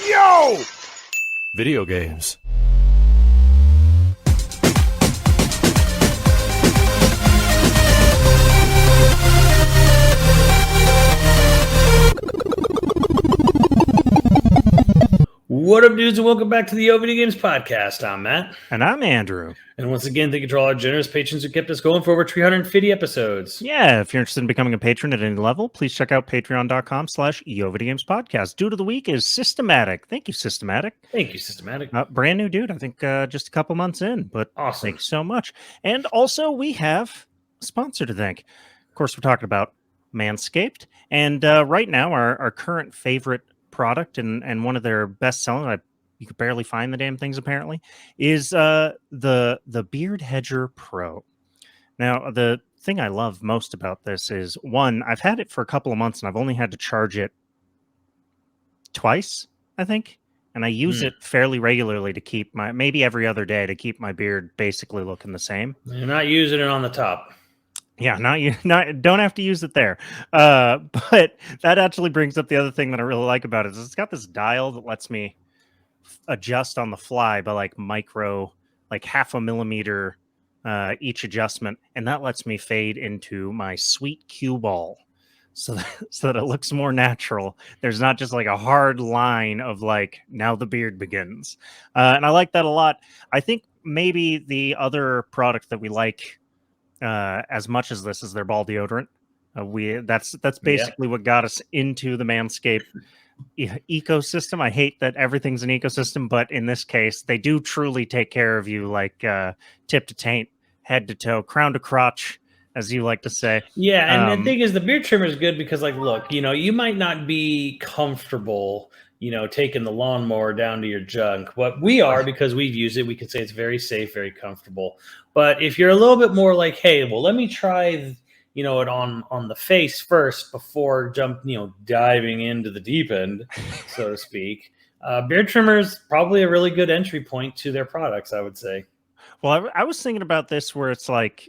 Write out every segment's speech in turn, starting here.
Yo! Video games. What up, dudes, and welcome back to the YoVideogames podcast. I'm Matt. And I'm Andrew. And once again, thank you to all our generous patrons who kept us going for over 350 episodes. Yeah, if you're interested in becoming a patron at any level, please check out patreon.com/YoVideogames Dude of the week is Systematic. Thank you, Systematic. Thank you, Systematic. Brand new dude, I think just a couple months in, but Awesome. Thank you so much. And also, we have a sponsor to thank. Of course, we're talking about Manscaped. And right now, our current favorite product and one of their best selling, you could barely find the damn things apparently, is the Beard Hedger Pro. Now, the thing I love most about this is, one, I've had it for a couple of months and I've only had to charge it twice, I think. And I use it fairly regularly to keep maybe every other day to keep my beard basically looking the same. You're not using it on the top. Yeah, don't have to use it there. But that actually brings up the other thing that I really like about it is it's got this dial that lets me adjust on the fly by like half a millimeter each adjustment, and that lets me fade into my sweet cue ball so that it looks more natural. There's not just like a hard line of like, now the beard begins. And I like that a lot. I think maybe the other product that we like as much as this is their ball deodorant. That's basically what got us into the Manscaped ecosystem. I hate that everything's an ecosystem, but in this case, they do truly take care of you, like tip to taint, head to toe, crown to crotch, as you like to say. Yeah, and the thing is, the beard trimmer is good because, like, look, you might not be comfortable, taking the lawnmower down to your junk, but we are because we've used it. We can say it's very safe, very comfortable. But if you're a little bit more like, hey, well, let me try, it on the face first before diving into the deep end, so to speak. Beard trimmer is probably a really good entry point to their products, I would say. Well, I was thinking about this where it's like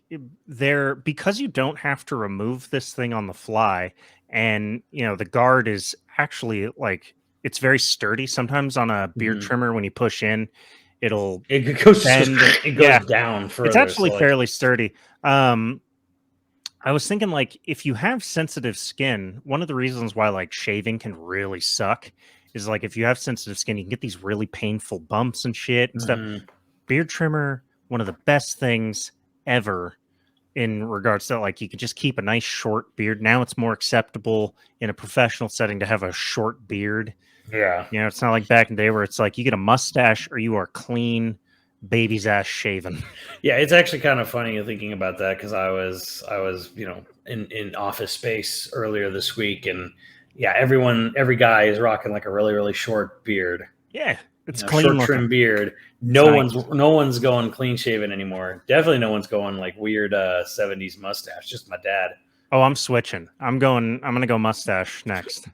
because you don't have to remove this thing on the fly, and the guard is actually like, it's very sturdy. Sometimes on a beard trimmer, when you push in, it goes bend. It goes down further. It's actually fairly sturdy. I was thinking, like, if you have sensitive skin, one of the reasons why like shaving can really suck is like if you have sensitive skin, you can get these really painful bumps and shit and stuff. Beard trimmer, one of the best things ever in regards to, like, you can just keep a nice short beard. Now it's more acceptable in a professional setting to have a short beard. Yeah. It's not like back in the day where it's like you get a mustache or you are clean baby's ass shaven. Yeah, it's actually kind of funny thinking about that because I was in office space earlier this week, and yeah, every guy is rocking like a really, really short beard. Yeah, it's clean, short trim beard. No one's going clean shaven anymore. Definitely no one's going like weird 70s mustache. Just my dad. Oh, I'm switching. I'm gonna go mustache next.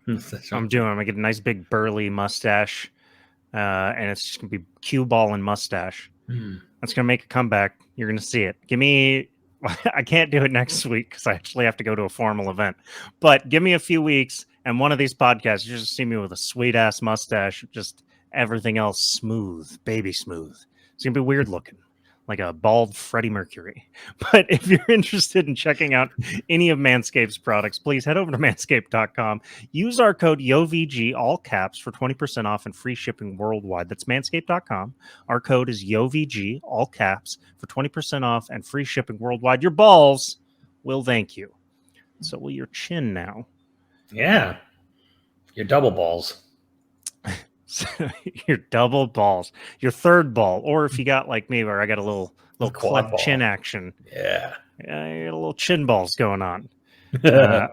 I'm gonna get a nice big burly mustache, and it's just gonna be cue ball and mustache. That's gonna make a comeback. You're gonna see it. I can't do it next week because I actually have to go to a formal event. But give me a few weeks, and one of these podcasts, you just see me with a sweet ass mustache, just everything else smooth, baby smooth. It's gonna be weird looking, like a bald Freddie Mercury. But if you're interested in checking out any of Manscaped's products, please head over to manscaped.com. Use our code YoVG, all caps, for 20% off and free shipping worldwide. That's manscaped.com. Our code is YoVG, all caps, for 20% off and free shipping worldwide. Your balls will thank you. So will your chin now. Yeah. Your double balls. Your double balls, your third ball, or if you got like me where I got a little club chin action. Yeah, you got a little chin balls going on. I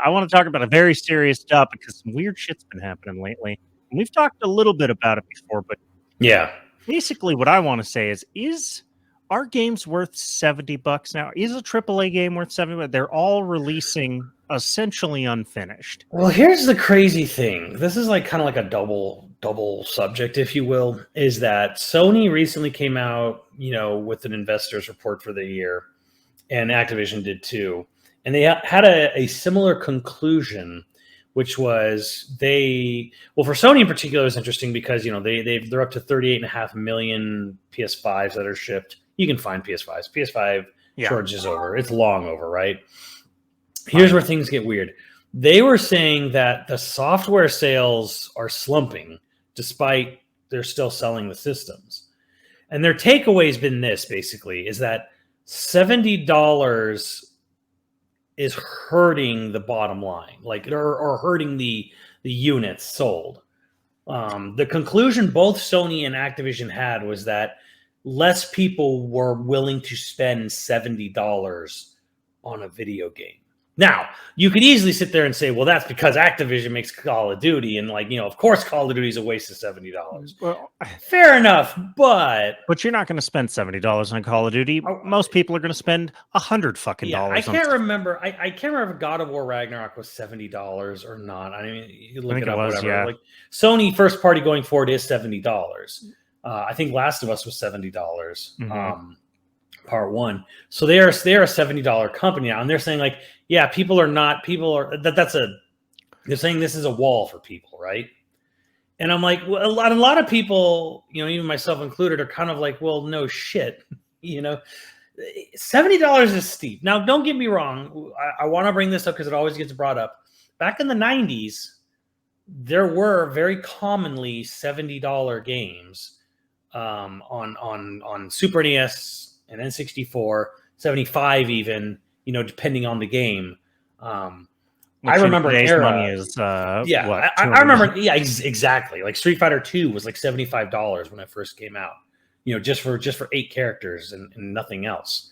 want to talk about a very serious topic because some weird shit's been happening lately. And we've talked a little bit about it before, but yeah, basically what I want to say is our games worth $70 now? Is a AAA game worth $70? They're all releasing essentially unfinished. Well, here's the crazy thing. This is like kind of like a double subject, if you will, is that Sony recently came out, with an investors report for the year, and Activision did too. And they had a similar conclusion which was for Sony in particular is interesting because they're up to 38.5 million PS5s that are shipped. You can find PS5s. PS5 shortage is over. It's long over, right? Here's where things get weird. They were saying that the software sales are slumping despite they're still selling the systems. And their takeaway's been this, basically, is that $70 is hurting the bottom line, or hurting the units sold. The conclusion both Sony and Activision had was that less people were willing to spend $70 on a video game. Now, you could easily sit there and say, well, that's because Activision makes Call of Duty. And of course, Call of Duty is a waste of $70. Well, fair enough. But you're not going to spend $70 on Call of Duty. Most people are going to spend $100 fucking dollars. I can't remember. I can't remember if God of War Ragnarok was $70 or not. I mean, you look it up, whatever. Yeah. Like Sony first party going forward is $70. I think Last of Us was $70. Mm-hmm. Part 1. So they are a $70 company now, and they're saying they're saying this is a wall for people, right? And I'm like, well, a lot of people, even myself included, are kind of like, well, no shit, $70 is steep. Now, don't get me wrong. I want to bring this up because it always gets brought up. Back in the 90s, there were very commonly $70 games on Super NES and N64, 75 even, depending on the game. I remember today's era, money is what? I remember, exactly. Like Street Fighter 2 was like $75 when it first came out. Just for 8 characters and nothing else.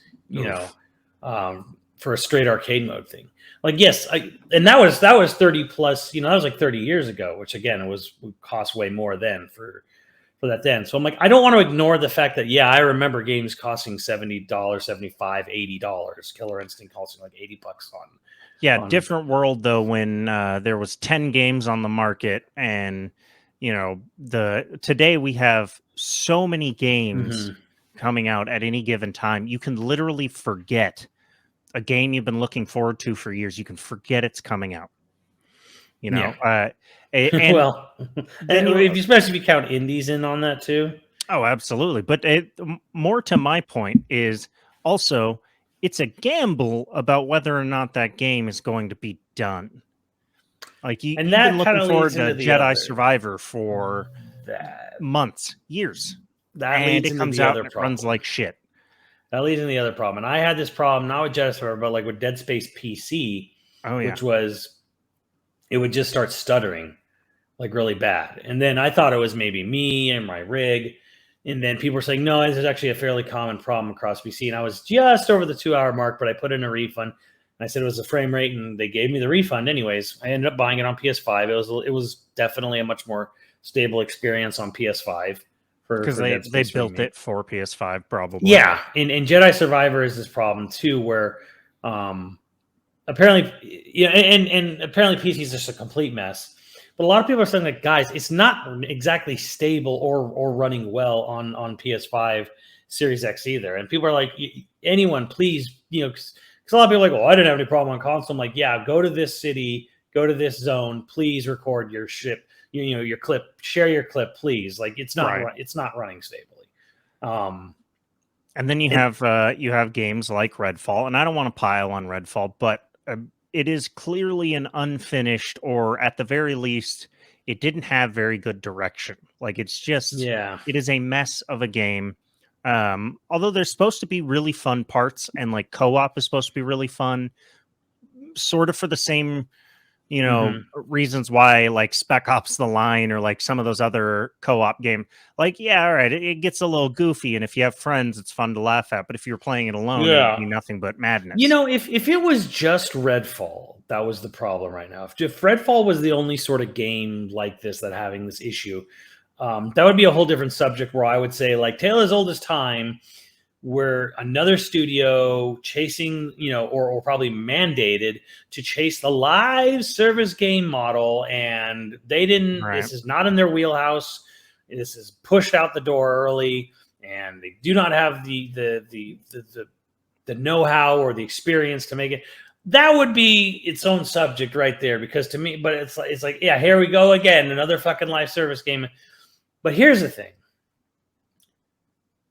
For a straight arcade mode thing. And that was 30 plus. That was like 30 years ago, which again would cost way more then for that then. So I'm like, I don't want to ignore the fact that, I remember games costing $70, $75, $80. Killer Instinct costing like $80 on. Different world though when there was 10 games on the market, and today we have so many games coming out at any given time. You can literally forget a game you've been looking forward to for years. You can forget it's coming out. Especially if you count indies in on that too. Oh, absolutely. But more to my point is also it's a gamble about whether or not that game is going to be done. You've been looking forward to Jedi Survivor for months, years. It comes out and it runs like shit. That leads into the other problem. And I had this problem not with Jedi Survivor, but with Dead Space PC, which was it would just start stuttering really bad. And then I thought it was maybe me and my rig. And then people were saying, no, this is actually a fairly common problem across PC. And I was just over the 2-hour mark, but I put in a refund. And I said it was a frame rate, and they gave me the refund anyways. I ended up buying it on PS5. It was definitely a much more stable experience on PS5. Because they built it for PS5, probably. Yeah, and Jedi Survivor is this problem too, where apparently, and apparently PC is just a complete mess. But a lot of people are saying guys, it's not exactly stable or running well on PS5 Series X either. And people are like, anyone, please, because a lot of people are like, well, I didn't have any problem on console. I'm like, go to this city, go to this zone, please record your ship. Your clip, share your clip, please. It's not running stably. And then you have games like Redfall, and I don't want to pile on Redfall, but it is clearly an unfinished, or at the very least, it didn't have very good direction. It's just, it is a mess of a game. Although there's supposed to be really fun parts, and co-op is supposed to be really fun, sort of for the same reasons why Spec Ops The Line or some of those other co-op game, all right, it gets a little goofy, and if you have friends, it's fun to laugh at, but if you're playing it alone, it'd be nothing but madness. If it was just Redfall, that was the problem right now. If Redfall was the only sort of game like this that having this issue, that would be a whole different subject, where I would say Tale as Old as Time, where another studio chasing, or probably mandated to chase the live service game model, and they didn't. Right. This is not in their wheelhouse. This is pushed out the door early, and they do not have the know-how or the experience to make it. that would be its own subject right there, because to me, but it's like, yeah, here we go again, another fucking live service game. But here's the thing.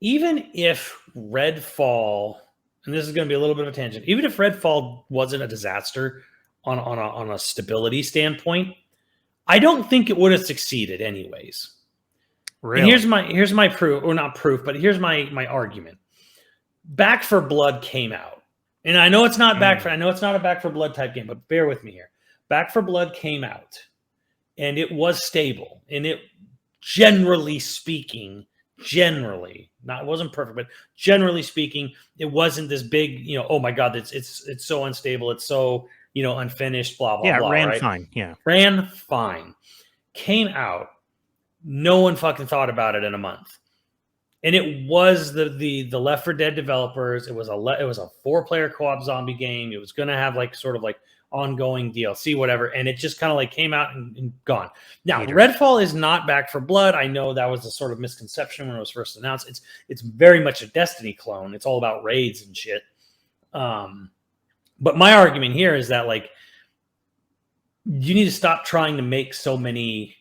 Even if Redfall, and this is going to be a little bit of a tangent, even if Redfall wasn't a disaster on a stability standpoint, I don't think it would have succeeded anyways. Really? And here's my proof, or not proof, but here's my argument. Back 4 Blood came out. And I know it's not I know it's not a Back 4 Blood type game, but bear with me here. Back 4 Blood came out, and it was stable. And it, generally speaking, it wasn't perfect, but generally speaking, it wasn't this big, oh my God, it's so unstable, it's so, unfinished, blah, blah, blah. Yeah, it ran right? fine. Yeah. Ran fine. Came out. No one fucking thought about it in a month. And it was the Left 4 Dead developers. It was a 4-player co-op zombie game. It was going to have sort of ongoing DLC, whatever. And it just kind of came out and gone. Now, Redfall is not Back 4 Blood. I know that was a sort of misconception when it was first announced. It's very much a Destiny clone. It's all about raids and shit. But my argument here is that you need to stop trying to make so many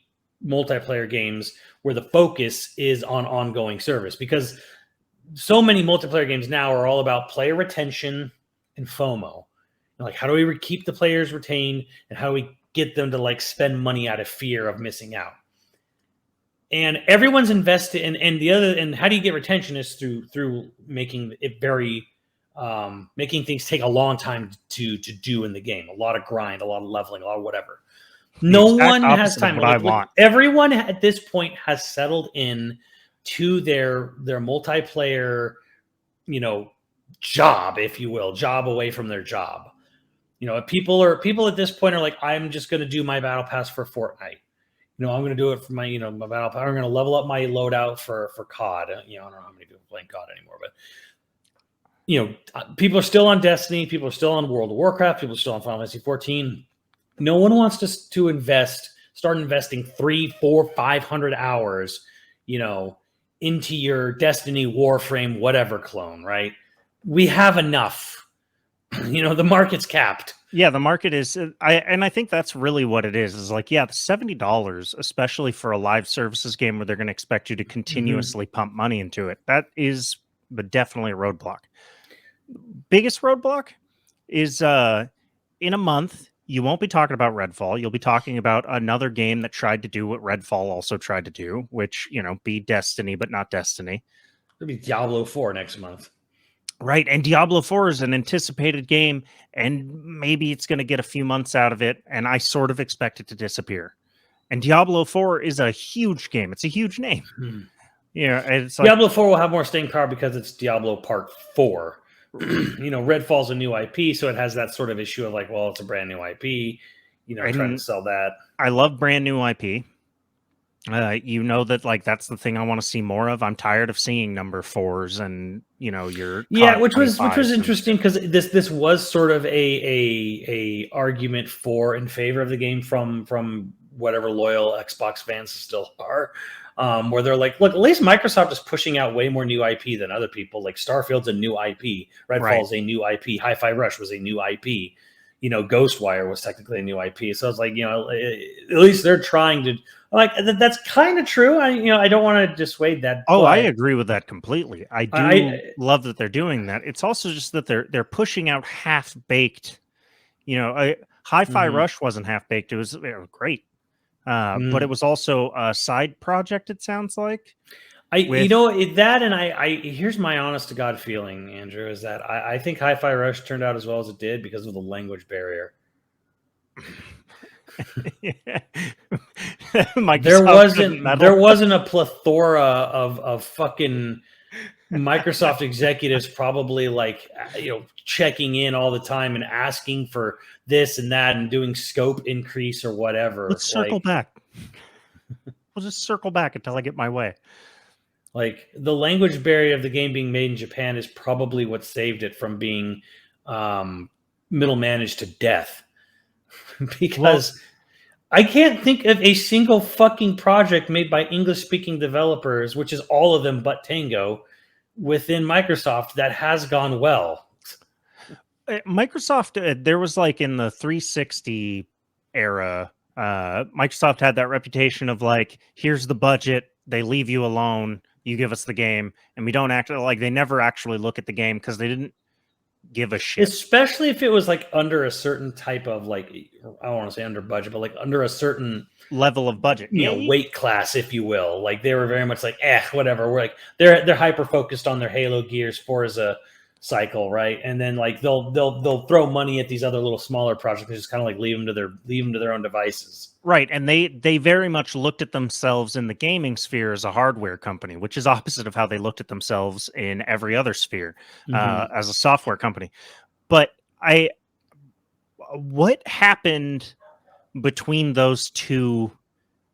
multiplayer games where the focus is on ongoing service, because so many multiplayer games now are all about player retention and FOMO. How do we keep the players retained, and how do we get them to spend money out of fear of missing out? And everyone's invested and how do you get retention is through making it very making things take a long time to do in the game. A lot of grind, a lot of leveling, a lot of whatever. No one has time. Everyone at this point has settled in to their multiplayer, job, if you will, job away from their job. People at this point are I'm just going to do my battle pass for Fortnite. I'm going to do it for my, my battle pass. I'm going to level up my loadout for COD. I don't know how many people playing COD anymore, but people are still on Destiny. People are still on World of Warcraft. People are still on Final Fantasy 14. No one wants to start investing 300, 400, 500 hours, into your Destiny, Warframe, whatever clone, right? We have enough. The market's capped. Yeah, the market is. I think that's really what it is. Is the $70, especially for a live services game where they're going to expect you to continuously pump money into it. That is definitely a roadblock. Biggest roadblock is in a month. You won't be talking about Redfall. You'll be talking about another game that tried to do what Redfall also tried to do, which, be Destiny, but not Destiny. It'll be Diablo 4 next month. Right. And Diablo 4 is an anticipated game, and maybe it's going to get a few months out of it, and I sort of expect it to disappear. And Diablo 4 is a huge game. It's a huge name. It's Diablo 4 will have more staying power because it's Diablo Part 4. Redfall's a new IP, so it has that sort of issue of it's a brand new IP, trying to sell that. I love brand new IP. That that's the thing I want to see more of. I'm tired of seeing number 4s and your which was interesting, because this was sort of a argument for and favor of the game from whatever loyal Xbox fans still are. Where they're look, at least Microsoft is pushing out way more new IP than other people. Starfield's a new IP. Redfall's a new IP. Hi-Fi Rush was a new IP. Ghostwire was technically a new IP. So it's at least they're trying to that's kind of true. I don't want to dissuade that. Oh, I agree with that completely. I love that they're doing that. It's also just that they're pushing out half-baked. Hi-Fi Rush wasn't half-baked. It was great. But it was also a side project, it sounds like. Here's my honest to God feeling, Andrew, is that I think Hi-Fi Rush turned out as well as it did because of the language barrier. There wasn't a plethora of fucking Microsoft executives probably checking in all the time and asking for this and that and doing scope increase or whatever. Let's circle back. We'll just circle back until I get my way. The language barrier of the game being made in Japan is probably what saved it from being middle managed to death. Because I can't think of a single fucking project made by English-speaking developers, which is all of them but Tango, within Microsoft that has gone well. Microsoft, there was like in the 360 era, Microsoft had that reputation of like, here's the budget, they leave you alone, you give us the game, and we don't act like they never actually look at the game because they didn't give a shit. Especially if it was like under a certain type of like, I don't want to say under budget, but like under a certain level of budget, weight class, if you will. Like they were very much like, whatever. We're like they're hyper focused on their Halo, Gears, Forza cycle, right? And then like they'll throw money at these other little smaller projects and just kind of like leave them to their own devices. Right, and they very much looked at themselves in the gaming sphere as a hardware company, which is opposite of how they looked at themselves in every other sphere as a software company. But what happened between those two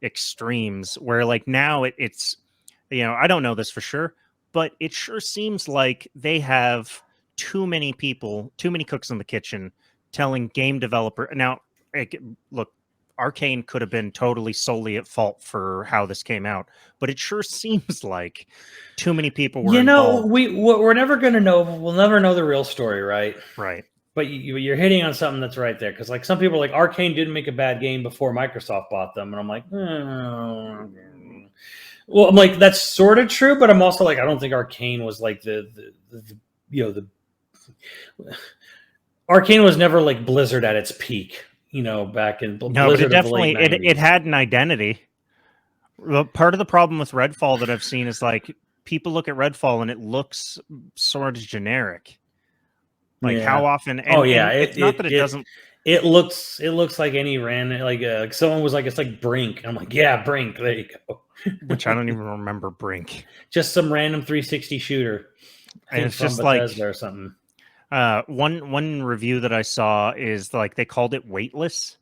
extremes where like now it's I don't know this for sure, but it sure seems like they have too many cooks in the kitchen telling game developer now look, Arcane could have been totally solely at fault for how this came out, but it sure seems like too many people were involved. We're never going to know. We'll never know the real story, right? Right. But you're hitting on something that's right there, because like some people are like, Arcane didn't make a bad game before Microsoft bought them, and I'm like, well, I'm like, that's sort of true, but I'm also like, I don't think Arcane was like the Arcane was never like Blizzard at its peak, back in Blizzard. No, but it definitely of the late 90s. it had an identity. Part of the problem with Redfall that I've seen is like people look at Redfall and it looks sort of generic. Like how often? And, it's not that it doesn't. It looks like any random like someone was like, it's like Brink. I'm like, yeah, Brink. There you go. Which I don't even remember Brink. Just some random 360 shooter. And it's just Bethesda or something. One review that I saw is like they called it weightless,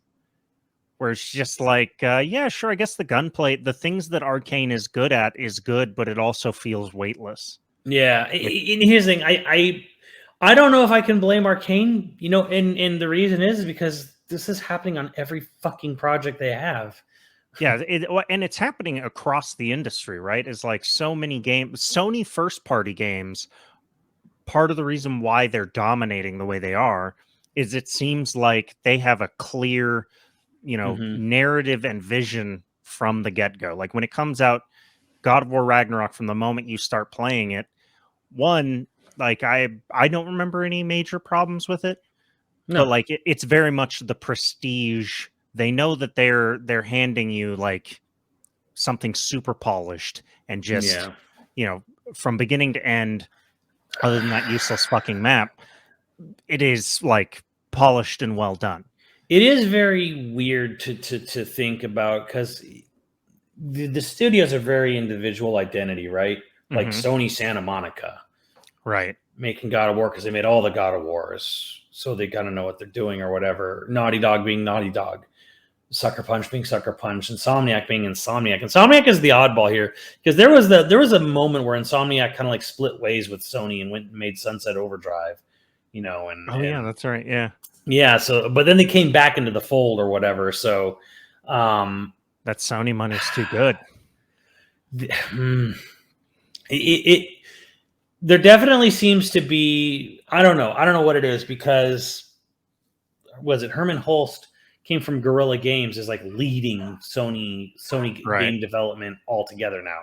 where it's just like, yeah, sure, I guess the gunplay, the things that Arcane is good at is good, but it also feels weightless. Yeah, and here's the thing, I don't know if I can blame Arcane, and the reason is because this is happening on every fucking project they have. Yeah, and it's happening across the industry, right? It's like so many games, Sony first-party games. Part of the reason why they're dominating the way they are is it seems like they have a clear, narrative and vision from the get-go. Like when it comes out, God of War Ragnarok, from the moment you start playing it, like I don't remember any major problems with it. No. But like it's very much the prestige. They know that they're handing you like something super polished and just from beginning to end, other than that useless fucking map, it is like polished and well done. It is very weird to think about, because the studios are very individual identity, right? Like Sony Santa Monica. Right. Making God of War because they made all the God of Wars, so they gotta know what they're doing or whatever. Naughty Dog being Naughty Dog. Sucker Punch being Sucker Punch, Insomniac being Insomniac. Insomniac is the oddball here, because there was a moment where Insomniac kind of like split ways with Sony and went and made Sunset Overdrive, yeah, that's right, yeah. So, but then they came back into the fold or whatever. So, that Sony money's too good. There definitely seems to be. I don't know what it is, because was it Herman Holst came from Guerrilla Games, is like leading Sony right. game development altogether now,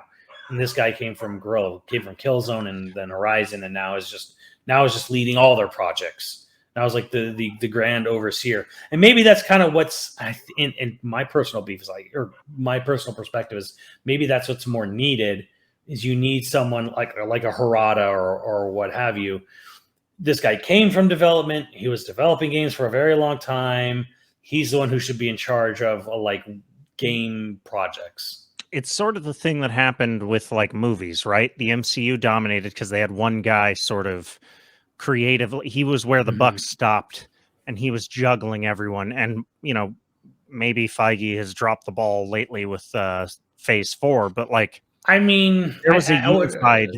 and this guy came from Killzone and then Horizon, and now is just leading all their projects. Now is like the grand overseer, and maybe that's kind of what's in my personal beef is like, or my personal perspective is maybe that's what's more needed, is you need someone like a Harada or what have you. This guy came from development; he was developing games for a very long time. He's the one who should be in charge of like game projects. It's sort of the thing that happened with like movies, right? The MCU dominated because they had one guy sort of creatively. He was where the buck stopped, and he was juggling everyone. And maybe Feige has dropped the ball lately with Phase 4, but like, I mean, there was a unified,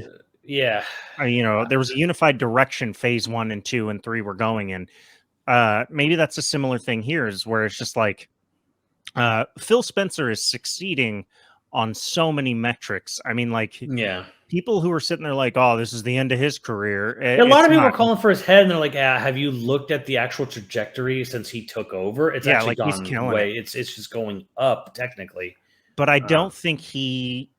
there was a unified direction Phase 1 and 2 and 3 were going in. Maybe that's a similar thing here, is where it's just like Phil Spencer is succeeding, on so many metrics. I mean, like Yeah. people who are sitting there like, oh, this is the end of his career. A lot It's of people are not. calling for his head, and they're like, "Have you looked at the actual trajectory since he took over? It's Yeah, actually like he's gone killing way. it. It's just going up technically." But I Um, don't think he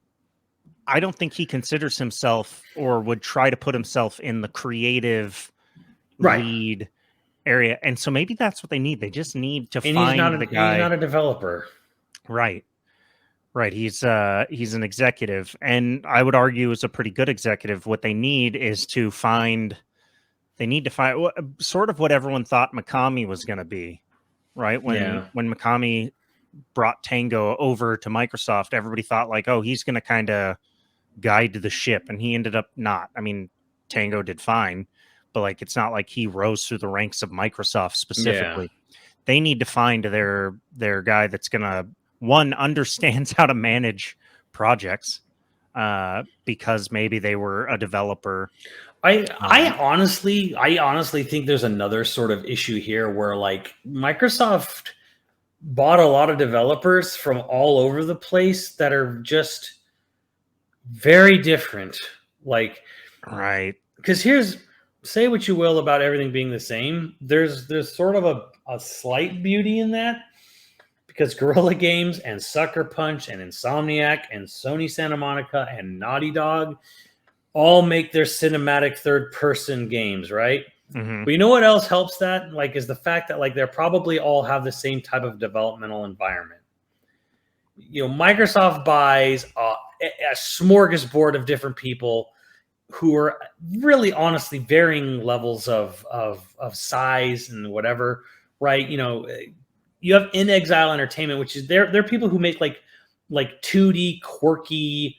considers himself or would try to put himself in the creative right, lead area. And so maybe that's what they need. They just need to and he's not find the he's guy. not a developer. Right. Right. He's an executive. And I would argue is a pretty good executive. What they need is to find sort of what everyone thought Mikami was going to be, right? Yeah, When Mikami brought Tango over to Microsoft, everybody thought like, oh, he's going to kind of guide the ship, and he ended up not. I mean, Tango did fine, but like it's not like he rose through the ranks of Microsoft yeah. specifically. They need to find their guy that's going to one understands how to manage projects because maybe they were a developer. I honestly think there's another sort of issue here where like Microsoft bought a lot of developers from all over the place that are just very different. Like, Right. because say what you will about everything being the same. There's sort of a slight beauty in that because Guerrilla Games and Sucker Punch and Insomniac and Sony Santa Monica and Naughty Dog all make their cinematic third person games, right? Mm-hmm. But you know what else helps that? Like, is the fact that like they're probably all have the same type of developmental environment. You know, Microsoft buys a smorgasbord of different people who are really honestly varying levels of size and whatever, right? You know, you have In Exile Entertainment, which is they're people who make like 2D quirky,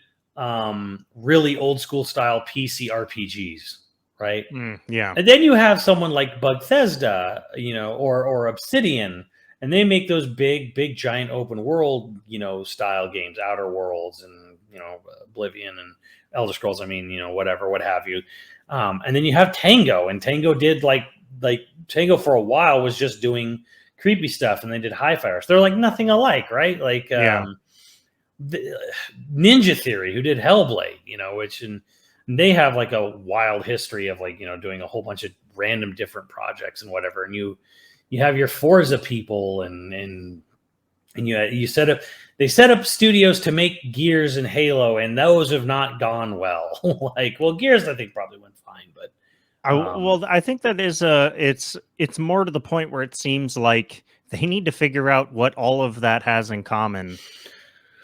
really old school style PC RPGs, right? Yeah. And then you have someone like Bethesda, you know, or Obsidian, and they make those big giant open world, you know, style games, Outer Worlds and, you know, Oblivion and Elder Scrolls. I mean, you know, whatever, what have you. And then you have Tango, and Tango did like Tango for a while was just doing creepy stuff, and they did Hi-Fi. So they're like nothing alike, right? Like Yeah. Ninja Theory, who did Hellblade, you know, and they have like a wild history of like, you know, doing a whole bunch of random different projects and whatever. And you have your Forza people and you they set up studios to make Gears and Halo, and those have not gone well. Like, well, Gears I think probably went fine, but Well, I think that is it's more to the point where it seems like they need to figure out what all of that has in common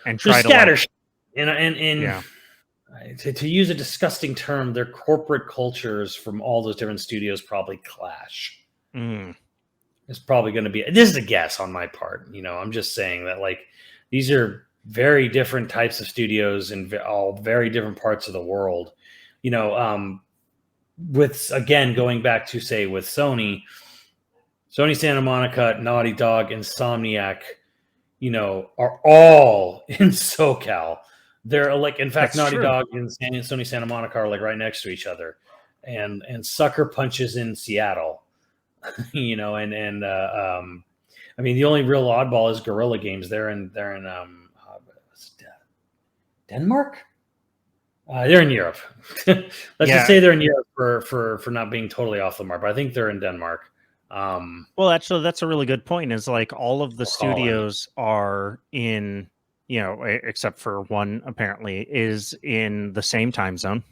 and try to scatter like, and yeah. To use a disgusting term, their corporate cultures from all those different studios probably clash. It's probably going to be, this is a guess on my part. You know, I'm just saying that like these are very different types of studios in all very different parts of the world. You know, with again going back to say with Sony Santa Monica, Naughty Dog, Insomniac, you know, are all in SoCal. They're like, in fact, That's Naughty true. Dog and Sony Santa Monica are like right next to each other, and Sucker Punch is in Seattle. You know, I mean, the only real oddball is Guerrilla Games. They're in Denmark. They're in Europe. Let's just say they're in Europe for not being totally off the mark. But I think they're in Denmark. Well, actually, that's a really good point. Is like all of the studios are in, you know, except for one apparently is in the same time zone,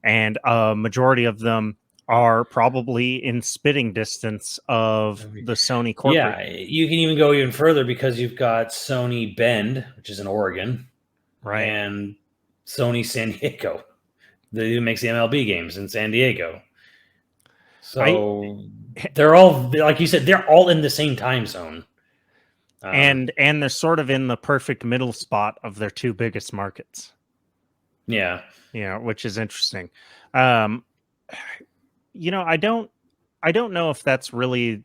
and a majority of them are probably in spitting distance of the Sony corporate. Yeah, you can even go even further because you've got Sony Bend, which is in Oregon, right, and Sony San Diego, who makes the MLB games in San Diego. So they're all, like you said, they're all in the same time zone, and they're sort of in the perfect middle spot of their two biggest markets. Yeah, which is interesting. You know, I don't know if that's really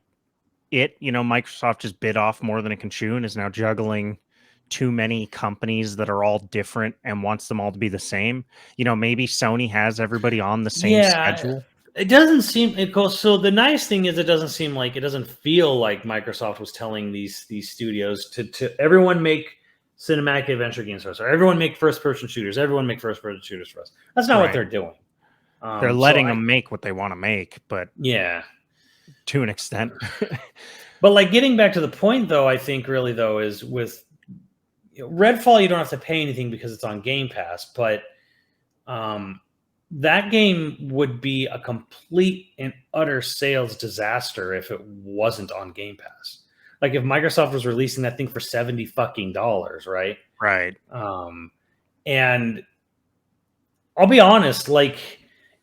it. You know, Microsoft just bit off more than it can chew and is now juggling too many companies that are all different and wants them all to be the same. You know, maybe Sony has everybody on the same schedule. It doesn't seem it goes. So the nice thing is, it doesn't feel like Microsoft was telling these studios to everyone make cinematic adventure games for us, or everyone make first-person shooters. Everyone make first-person shooters for us. That's not what they're doing. They're letting them make what they want to make, but yeah, to an extent. But like getting back to the point, though, I think really though is with Redfall, you don't have to pay anything because it's on Game Pass, but that game would be a complete and utter sales disaster if it wasn't on Game Pass. Like if Microsoft was releasing that thing for $70 fucking, right? Right. And I'll be honest, like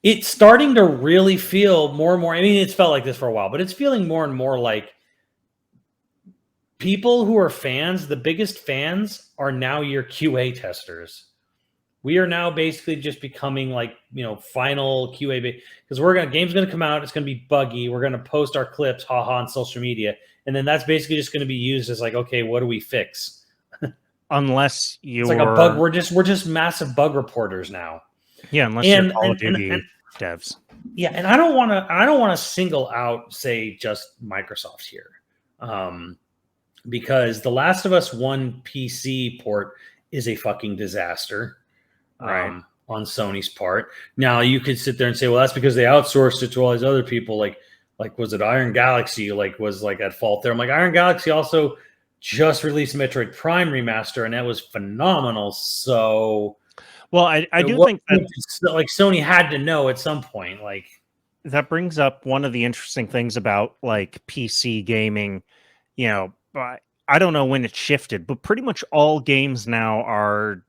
it's starting to really feel more and more. I mean, it's felt like this for a while, but it's feeling more and more like people who are fans, the biggest fans are now your QA testers. We are now basically just becoming like, final QA because game's going to come out. It's going to be buggy. We're going to post our clips, haha, on social media. And then that's basically just going to be used as like, okay, what do we fix? Unless you it's like a bug. We're just massive bug reporters now. Yeah. Unless you're Call of Duty devs. Yeah. And I don't want to single out, say, just Microsoft here. Because The Last of Us 1 PC port is a fucking disaster. Right. On Sony's part. Now you could sit there and say, well, that's because they outsourced it to all these other people. Like was it Iron Galaxy? Was at fault there. I'm like, Iron Galaxy also just released Metroid Prime remaster, and that was phenomenal. So, well, I do think that like Sony had to know at some point. Like that brings up one of the interesting things about like PC gaming. I don't know when it shifted, but pretty much all games now are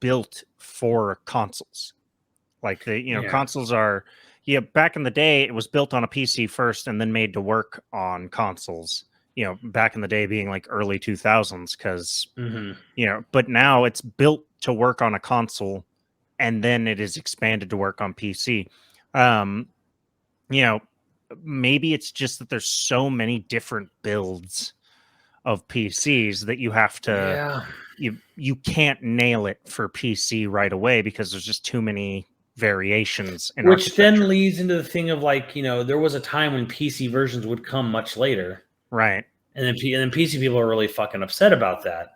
built for consoles. Like consoles are, back in the day, it was built on a PC first and then made to work on consoles, back in the day being like early 2000s. Cause, but now it's built to work on a console and then it is expanded to work on PC. Maybe it's just that there's so many different builds of PCs that you have to, you can't nail it for PC right away because there's just too many variations. Which then leads into the thing of like, there was a time when PC versions would come much later. Right. And then PC people are really fucking upset about that.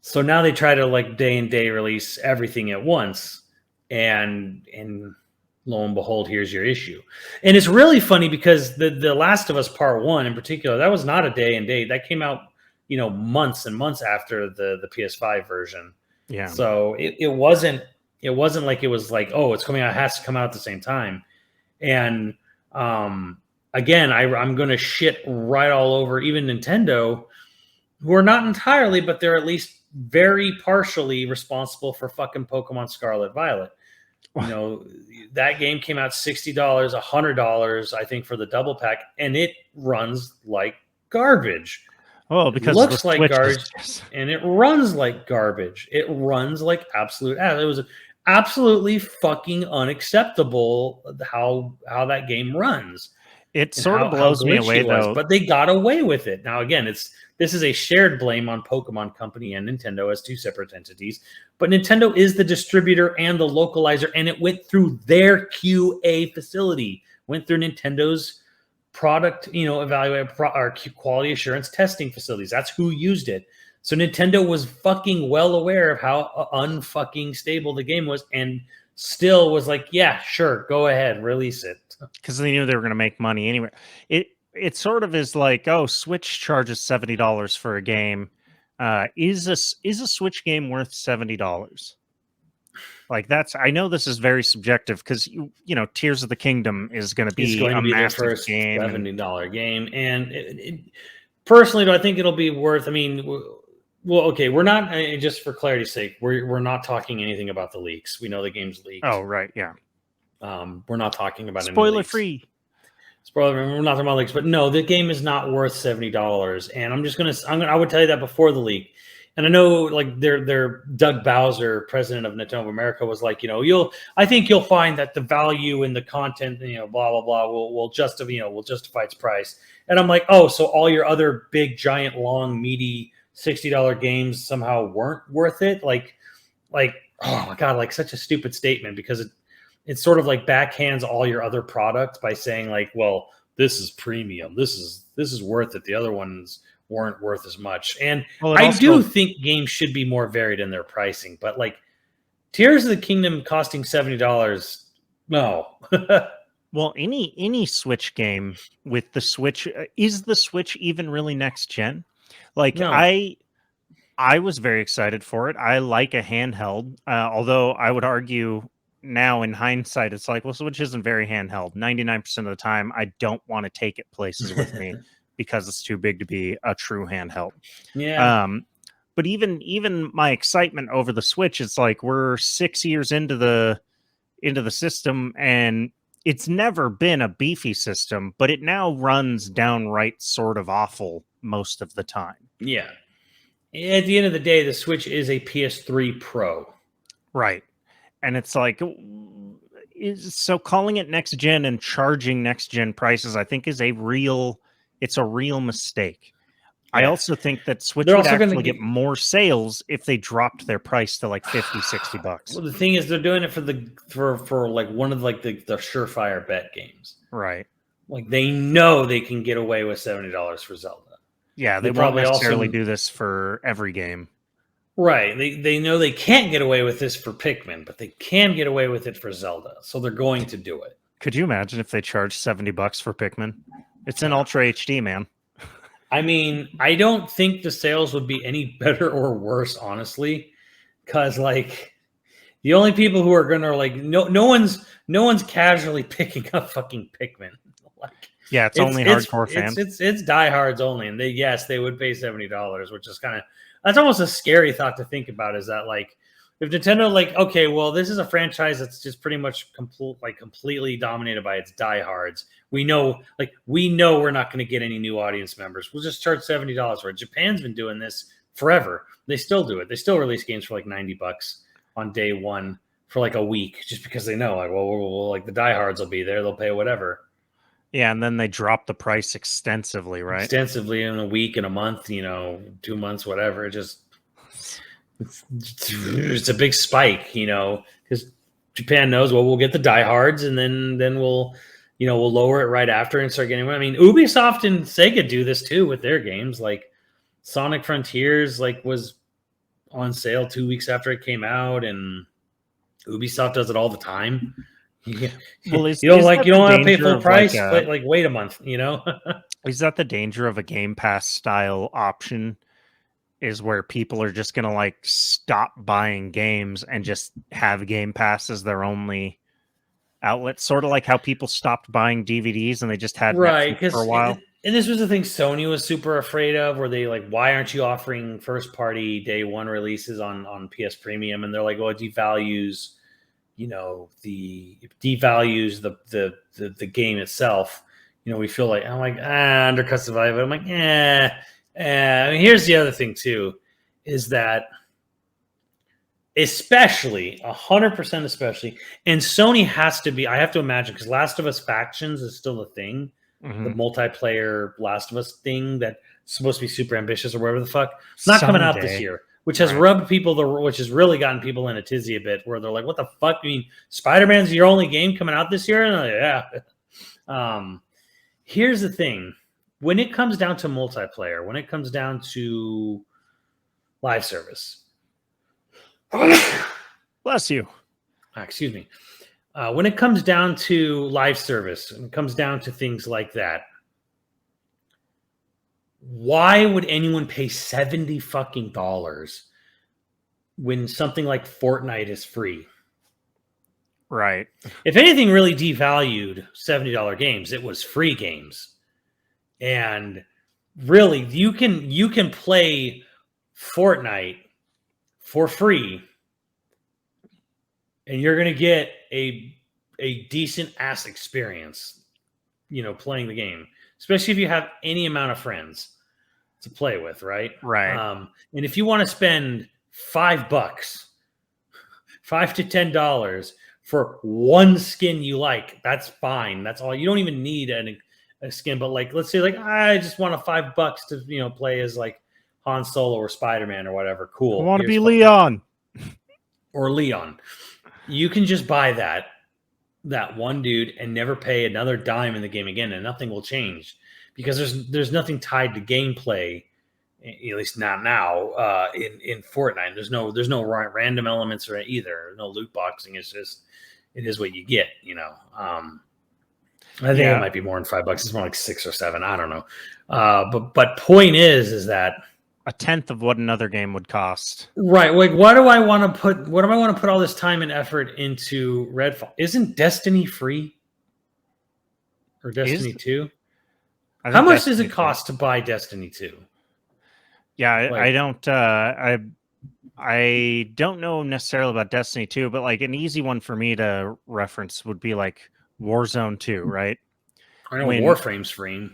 So now they try to like day and day release everything at once. And lo and behold, here's your issue. And it's really funny because the Last of Us Part 1 in particular, that was not a day and date. That came out, months and months after the PS5 version. Yeah. So it wasn't like it was like, oh, it's coming out, it has to come out at the same time. And again, I'm going to shit right all over even Nintendo, who are not entirely, but they're at least very partially responsible for fucking Pokemon Scarlet Violet. That game came out $60, $100, I think, for the double pack, and it runs like garbage. Oh, because it looks like garbage, and it runs like garbage. It runs like absolute ass. It was absolutely fucking unacceptable how that game runs. It sort of blows me away, though. But they got away with it. Now, again, this is a shared blame on Pokemon Company and Nintendo as two separate entities. But Nintendo is the distributor and the localizer, and it went through their QA facility, went through Nintendo's product, evaluate our quality assurance testing facilities. That's who used it. So Nintendo was fucking well aware of how unfucking stable the game was, and still was like, yeah, sure, go ahead, release it. Because they knew they were going to make money anyway. It sort of is like, oh, Switch charges $70 for a game. Is a Switch game worth $70? Like I know this is very subjective because Tears of the Kingdom is going to be a massive game, $70 game, and personally, do I think it'll be worth? I mean, well, okay, we're not just for clarity's sake, we're not talking anything about the leaks. We know the game's leaked. Oh, right, yeah. We're not talking about spoiler free. We're not talking about leaks, but no, the game is not worth $70. And I would tell you that before the leak. And I know, like, their Doug Bowser, president of Nintendo of America, was like, I think you'll find that the value in the content, blah blah blah, will justify its price. And I'm like, oh, so all your other big, giant, long, meaty $60 games somehow weren't worth it? Like, oh my god, like such a stupid statement because it sort of like backhands all your other products by saying like, well, this is premium, this is worth it. The other ones weren't worth as much. And Well, it I also do think games should be more varied in their pricing, but like Tears of the Kingdom costing $70, no. Well, any Switch game with the Switch, is the Switch even really next gen? Like No. I was very excited for it. I like a handheld, although I would argue now in hindsight, it's like, well, Switch isn't very handheld. 99% of the time, I don't want to take it places with me because it's too big to be a true handheld. Yeah. But even my excitement over the Switch, it's like we're 6 years into the system, and it's never been a beefy system, but it now runs downright sort of awful most of the time. Yeah. At the end of the day, the Switch is a PS3 Pro. Right. And it's like, so calling it next gen and charging next gen prices, I think is a real mistake. Yeah. I also think that Switch would actually get more sales if they dropped their price to like 50, $60. Well, the thing is, they're doing it for like one of like the surefire bet games. Right. Like they know they can get away with $70 for Zelda. Yeah, they won't necessarily do this for every game. Right. They know they can't get away with this for Pikmin, but they can get away with it for Zelda. So they're going to do it. Could you imagine if they charged $70 for Pikmin? It's in Ultra HD, man. I mean, I don't think the sales would be any better or worse, honestly, because like the only people who are gonna like no one's casually picking up fucking Pikmin. Like, yeah, it's only hardcore fans. It's diehards only, and they would pay $70, which is kind of that's almost a scary thought to think about. Is that like if Nintendo like okay, well this is a franchise that's just pretty much completely dominated by its diehards. We know we're not going to get any new audience members. We'll just charge $70 for it. Japan's been doing this forever. They still do it. They still release games for like $90 on day one for like a week, just because they know like well like the diehards will be there. They'll pay whatever. Yeah, and then they drop the price extensively, right? Extensively in a week, in a month, 2 months, whatever. It's a big spike, because Japan knows, well, we'll get the diehards, and then we'll lower it right after and start getting. I mean, Ubisoft and Sega do this too with their games. Like Sonic Frontiers, was on sale 2 weeks after it came out, and Ubisoft does it all the time. Well, you don't want to pay full price, but wait a month. Is that the danger of a Game Pass style option? Is where people are just going to stop buying games and just have Game Pass as their only outlet, sort of like how people stopped buying DVDs and they just had Netflix for a while. And this was the thing Sony was super afraid of, where they why aren't you offering first party day one releases on PS Premium? And they're like, well, it devalues, the game itself. We feel like undercuts the value, but I'm like, I mean, here's the other thing too, is that especially 100% especially, and Sony has to be, I have to imagine, because Last of Us Factions is still a thing, the multiplayer Last of Us thing that's supposed to be super ambitious or whatever the fuck. It's not coming out this year, which has rubbed people, which has really gotten people in a tizzy a bit, where they're like, what the fuck? I mean, Spider-Man's your only game coming out this year? And I'm like, yeah. Here's the thing. When it comes down to multiplayer, when it comes down to live service, bless you. Excuse me. When it comes down to live service, and it comes down to things like that, why would anyone pay $70 fucking dollars when something like Fortnite is free? Right. If anything really devalued $70 games, it was free games. And really, you can play Fortnite for free, and you're going to get a decent ass experience, playing the game, especially if you have any amount of friends to play with, right? Right. And if you want to spend $5, $5 to $10 for one skin you like, that's fine. That's all. You don't even need a skin, but let's say I just want $5 to play as Han Solo or Spider-Man or whatever. Cool. I want to be Leon. Or Leon. You can just buy that one dude and never pay another dime in the game again, and nothing will change, because there's nothing tied to gameplay at least not now, in Fortnite. There's no random elements or either. No loot boxing. It's just it is what you get. I think it might be more than $5. It's more like 6 or 7. I don't know. But point is that a tenth of what another game would cost. Right. Like, what do I want to put? What do I want to put all this time and effort into Redfall? Isn't Destiny free? Or Destiny 2? How much does it cost to buy Destiny 2? Yeah, I don't know necessarily about Destiny 2, but like an easy one for me to reference would be like Warzone 2, right? I know Warframe's free.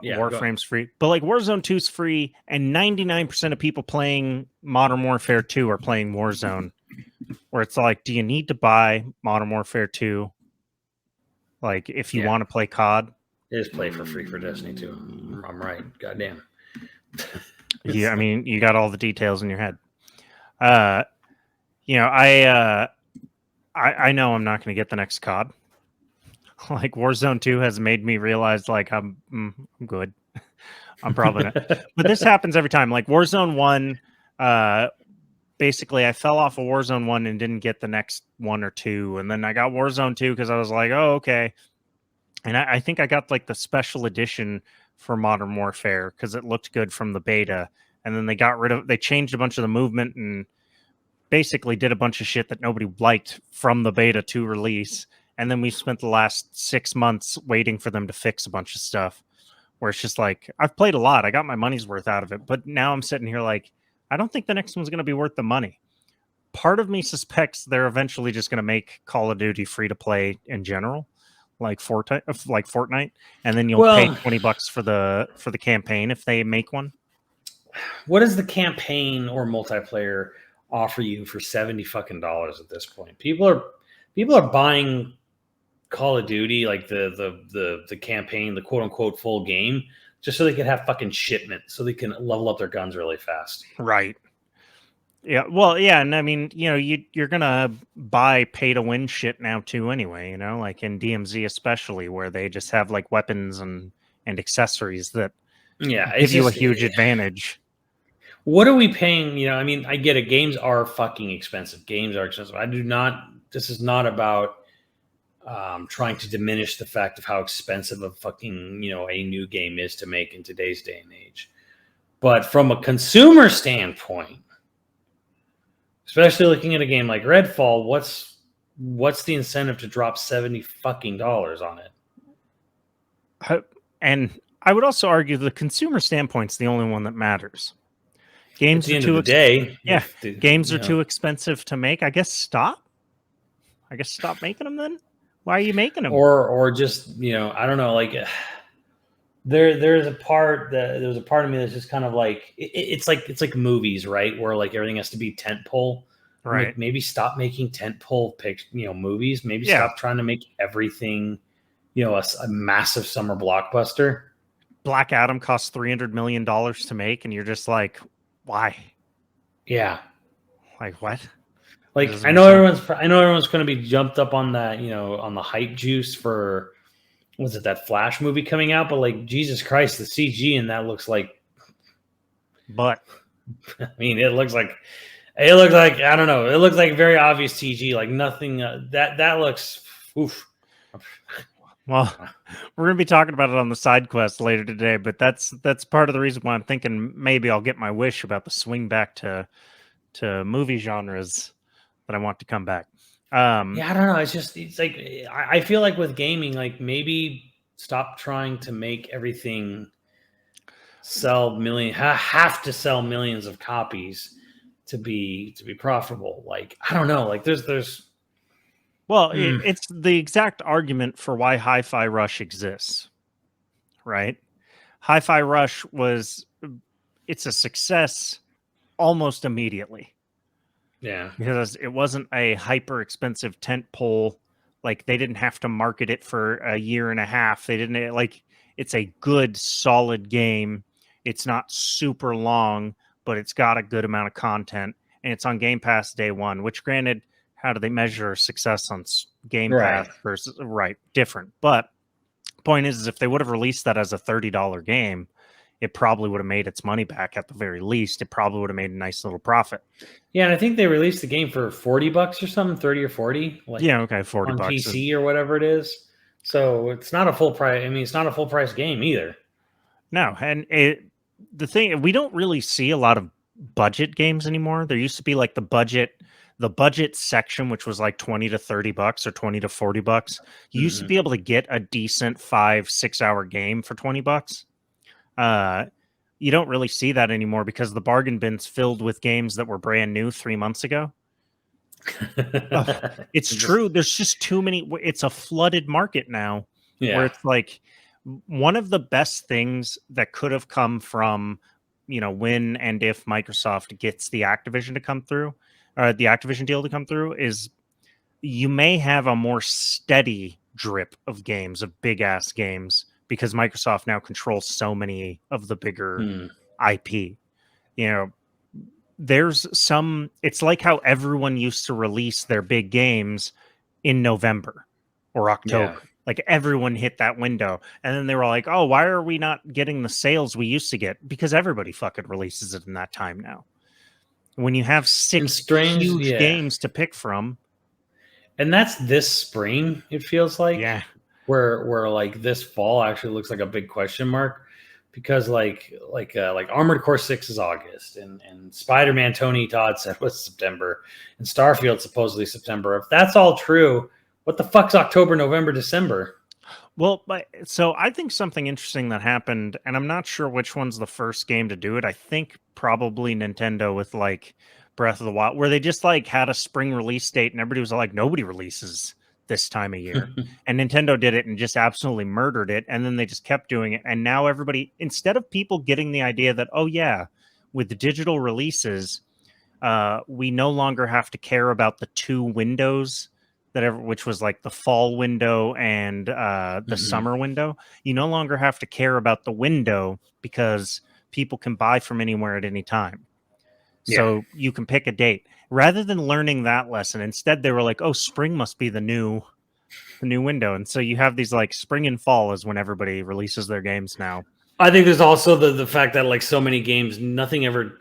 Yeah, Warframe's free. But like Warzone 2 is free, and 99% of people playing Modern Warfare 2 are playing Warzone. Where it's like, do you need to buy Modern Warfare 2? Like, if you want to play COD? Just play for free for Destiny 2. I'm right. Goddamn. Yeah, I mean, you got all the details in your head. I know I'm not going to get the next COD. Like Warzone 2 has made me realize, like, I'm good. I'm probably not. But this happens every time. Like Warzone 1, basically, I fell off of Warzone 1 and didn't get the next 1 or 2. And then I got Warzone 2 because I was like, oh, okay. And I think I got like the special edition for Modern Warfare because it looked good from the beta. And then they changed a bunch of the movement and basically did a bunch of shit that nobody liked from the beta to release. And then we spent the last 6 months waiting for them to fix a bunch of stuff where it's just like, I've played a lot. I got my money's worth out of it. But now I'm sitting here like, I don't think the next one's going to be worth the money. Part of me suspects they're eventually just going to make Call of Duty free to play in general, like Fortnite, and then you'll pay $20 for the campaign if they make one. What does the campaign or multiplayer offer you for $70 fucking at this point? People are buying Call of Duty, like the campaign, the quote unquote full game, just so they can have fucking shipment, so they can level up their guns really fast. Right. Yeah. Well, yeah, and I mean, you're gonna buy pay to win shit now too, anyway. Like in DMZ especially, where they just have like weapons and accessories that give you a huge advantage. What are we paying? I mean, I get it. Games are fucking expensive. Games are expensive. This is not about trying to diminish the fact of how expensive a fucking, a new game is to make in today's day and age. But from a consumer standpoint, especially looking at a game like Redfall, what's the incentive to drop $70 fucking on it? And I would also argue the consumer standpoint's the only one that matters. Games at the end of the day, games are too expensive to make. I guess stop making them then. Why are you making them? Or just, I don't know, like there's a part of me that's just kind of like it's like movies, right? Where like everything has to be tentpole. Right. Like, maybe stop making tentpole movies. Maybe stop trying to make everything, a massive summer blockbuster. Black Adam costs $300 million to make, and you're just like, why? Yeah. Like what? Like I know everyone's going to be jumped up on that, on the hype juice for, was it that Flash movie coming out? But like, Jesus Christ, the CG in that looks like. But I mean, it looks like I don't know. It looks like very obvious CG. Like nothing that looks. Oof. Well, we're gonna be talking about it on the side quest later today, but that's part of the reason why I'm thinking maybe I'll get my wish about the swing back to movie genres that I want to come back. I don't know. It's like I feel like with gaming, like maybe stop trying to make everything have to sell millions of copies to be profitable. Like I don't know. Like there's. Well, it's the exact argument for why Hi-Fi Rush exists, right? Hi-Fi Rush it's a success almost immediately. Yeah. Because it wasn't a hyper expensive tent pole. Like they didn't have to market it for a year and a half. They didn't it's a good, solid game. It's not super long, but it's got a good amount of content. And it's on Game Pass day one, which granted, how do they measure success on Game Pass versus different? But point is if they would have released that as a $30 game, it probably would have made its money back at the very least. It probably would have made a nice little profit. Yeah, and I think they released the game for $40 or something, 30 or 40, like Yeah, okay, $40 on bucks. PC or whatever it is. So it's not a full price. I mean, it's not a full price game either. No, and the thing, we don't really see a lot of budget games anymore. There used to be like the budget section, which was like 20 to 30 bucks or 20 to 40 bucks. You used to be able to get a decent 5-6 hour game for 20 bucks. You don't really see that anymore because the bargain bin's filled with games that were brand new 3 months ago. It's true. There's just too many. It's a flooded market now where it's like one of the best things that could have come from, when and if Microsoft gets the Activision to come through, or the Activision deal to come through, is you may have a more steady drip of games, of big ass games, because Microsoft now controls so many of the bigger IP. There's some, it's like how everyone used to release their big games in November or October. Yeah. Like everyone hit that window. And then they were like, oh, why are we not getting the sales we used to get? Because everybody fucking releases it in that time now. When you have 6 huge games to pick from. And that's this spring, it feels like. Yeah. Where like this fall actually looks like a big question mark. Because like Armored Core 6 is August, and Spider-Man Tony Todd said was September, and Starfield supposedly September. If that's all true, what the fuck's October, November, December? Well, so I think something interesting that happened, and I'm not sure which one's the first game to do it. I think probably Nintendo with like Breath of the Wild, where they just like had a spring release date, and everybody was like, nobody releases this time of year. And Nintendo did it and just absolutely murdered it. And then they just kept doing it. And now everybody, instead of people getting the idea that, oh yeah, with the digital releases, we no longer have to care about the 2 windows which was like the fall window and the summer window. You no longer have to care about the window because people can buy from anywhere at any time. So you can pick a date. Rather than learning that lesson, instead they were like, oh, spring must be the new window. And so you have these like spring and fall is when everybody releases their games now. I think there's also the fact that like so many games, nothing ever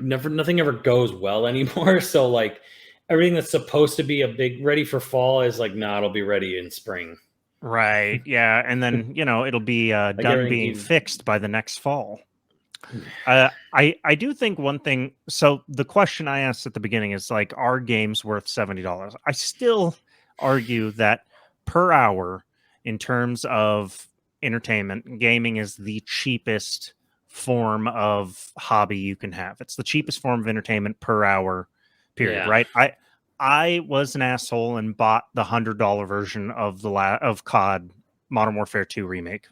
goes well anymore. So like everything that's supposed to be a big ready for fall is like, nah, it'll be ready in spring. Right. Yeah. And then, it'll be done being fixed by the next fall. I do think one thing. So the question I asked at the beginning is like, are games worth $70? I still argue that per hour, in terms of entertainment, gaming is the cheapest form of hobby you can have. It's the cheapest form of entertainment per hour, period. Right? I was an asshole and bought the $100 version of of COD Modern Warfare 2 remake.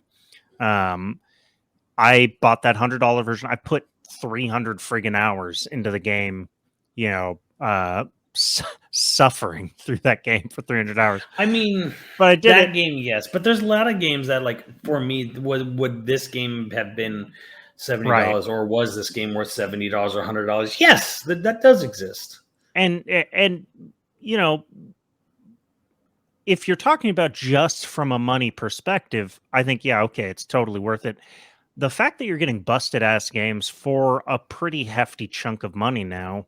I bought that $100 version. I put 300 friggin' hours into the game, suffering through that game for 300 hours. I mean, but I did that game, yes. But there's a lot of games that, like, for me, would this game have been $70, or was this game worth $70 or $100? Yes, that does exist. And if you're talking about just from a money perspective, I think, yeah, okay, it's totally worth it. The fact that you're getting busted ass games for a pretty hefty chunk of money now,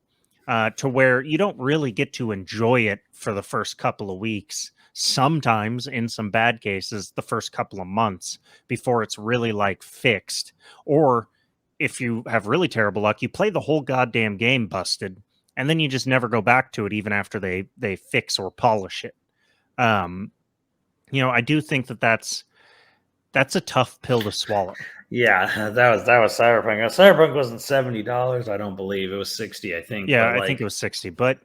to where you don't really get to enjoy it for the first couple of weeks, sometimes in some bad cases, the first couple of months before it's really like fixed. Or if you have really terrible luck, you play the whole goddamn game busted, and then you just never go back to it even after they fix or polish it. I do think that's a tough pill to swallow. Yeah, that was Cyberpunk. Cyberpunk wasn't $70, I don't believe. It was 60, I think. Yeah, I think it was 60. But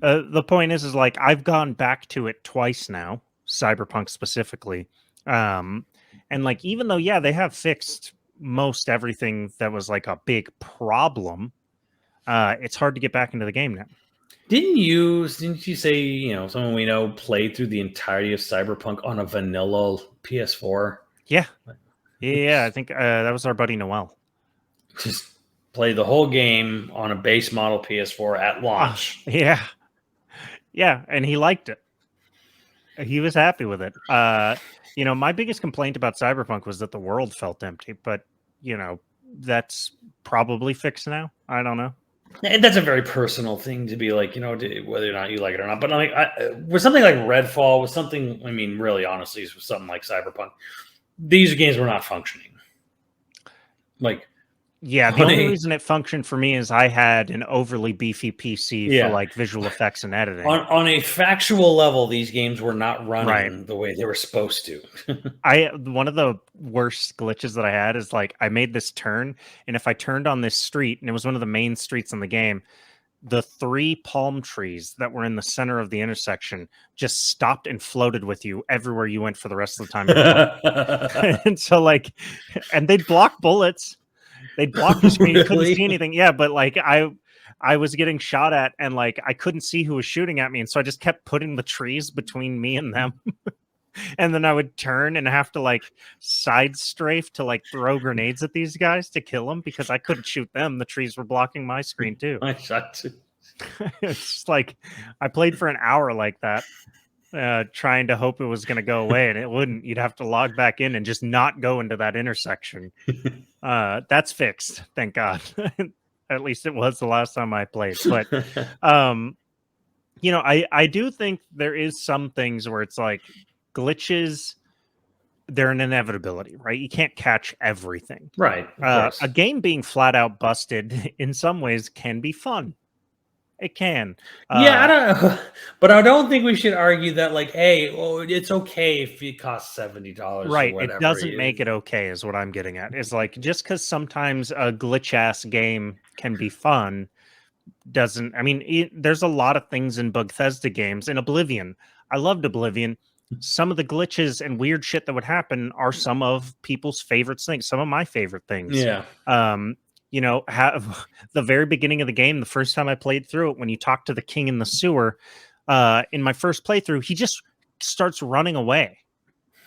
the point is like I've gone back to it twice now, Cyberpunk specifically. And like even though, yeah, they have fixed most everything that was like a big problem, it's hard to get back into the game now. Didn't you say, someone we know played through the entirety of Cyberpunk on a vanilla PS4? Yeah. Yeah, I think that was our buddy Noel. Just play the whole game on a base model PS4 at launch. Yeah. Yeah, and he liked it. He was happy with it. My biggest complaint about Cyberpunk was that the world felt empty, but that's probably fixed now. I don't know. And that's a very personal thing to be like, whether or not you like it or not. But like, with something like Redfall, with something, I mean, really, honestly, with something like Cyberpunk, these games were not functioning. Like, yeah, the only reason it functioned for me is I had an overly beefy PC for like visual effects and editing. On a factual level, these games were not running the way they were supposed to. One of the worst glitches that I had is like I made this turn, and if I turned on this street, and it was one of the main streets in the game, the 3 palm trees that were in the center of the intersection just stopped and floated with you everywhere you went for the rest of the time you're playing. And so like, and they'd block bullets. They'd block your screen. You couldn't see anything. Yeah, but like I was getting shot at, and like I couldn't see who was shooting at me, and so I just kept putting the trees between me and them. And then I would turn and have to like side strafe to like throw grenades at these guys to kill them because I couldn't shoot them. The trees were blocking my screen too. I shot too. It's just like I played for an hour like that, trying to hope it was going to go away, and it wouldn't. You'd have to log back in and just not go into that intersection. That's fixed, thank God. At least it was the last time I played. But I do think there is some things where it's like glitches, they're an inevitability, right? You can't catch everything. Right. A game being flat out busted in some ways can be fun. It can. But I don't think we should argue that like, hey, well, it's okay if it costs $70. Right. Or whatever. It doesn't make it okay is what I'm getting at. Is like, just because sometimes a glitch ass game can be fun doesn't, I mean, there's a lot of things in Bethesda games. In Oblivion, I loved Oblivion. Some of the glitches and weird shit that would happen are some of people's favorite things, some of my favorite things. Yeah. Have the very beginning of the game, the first time I played through it, when you talk to the king in the sewer, in my first playthrough, he just starts running away.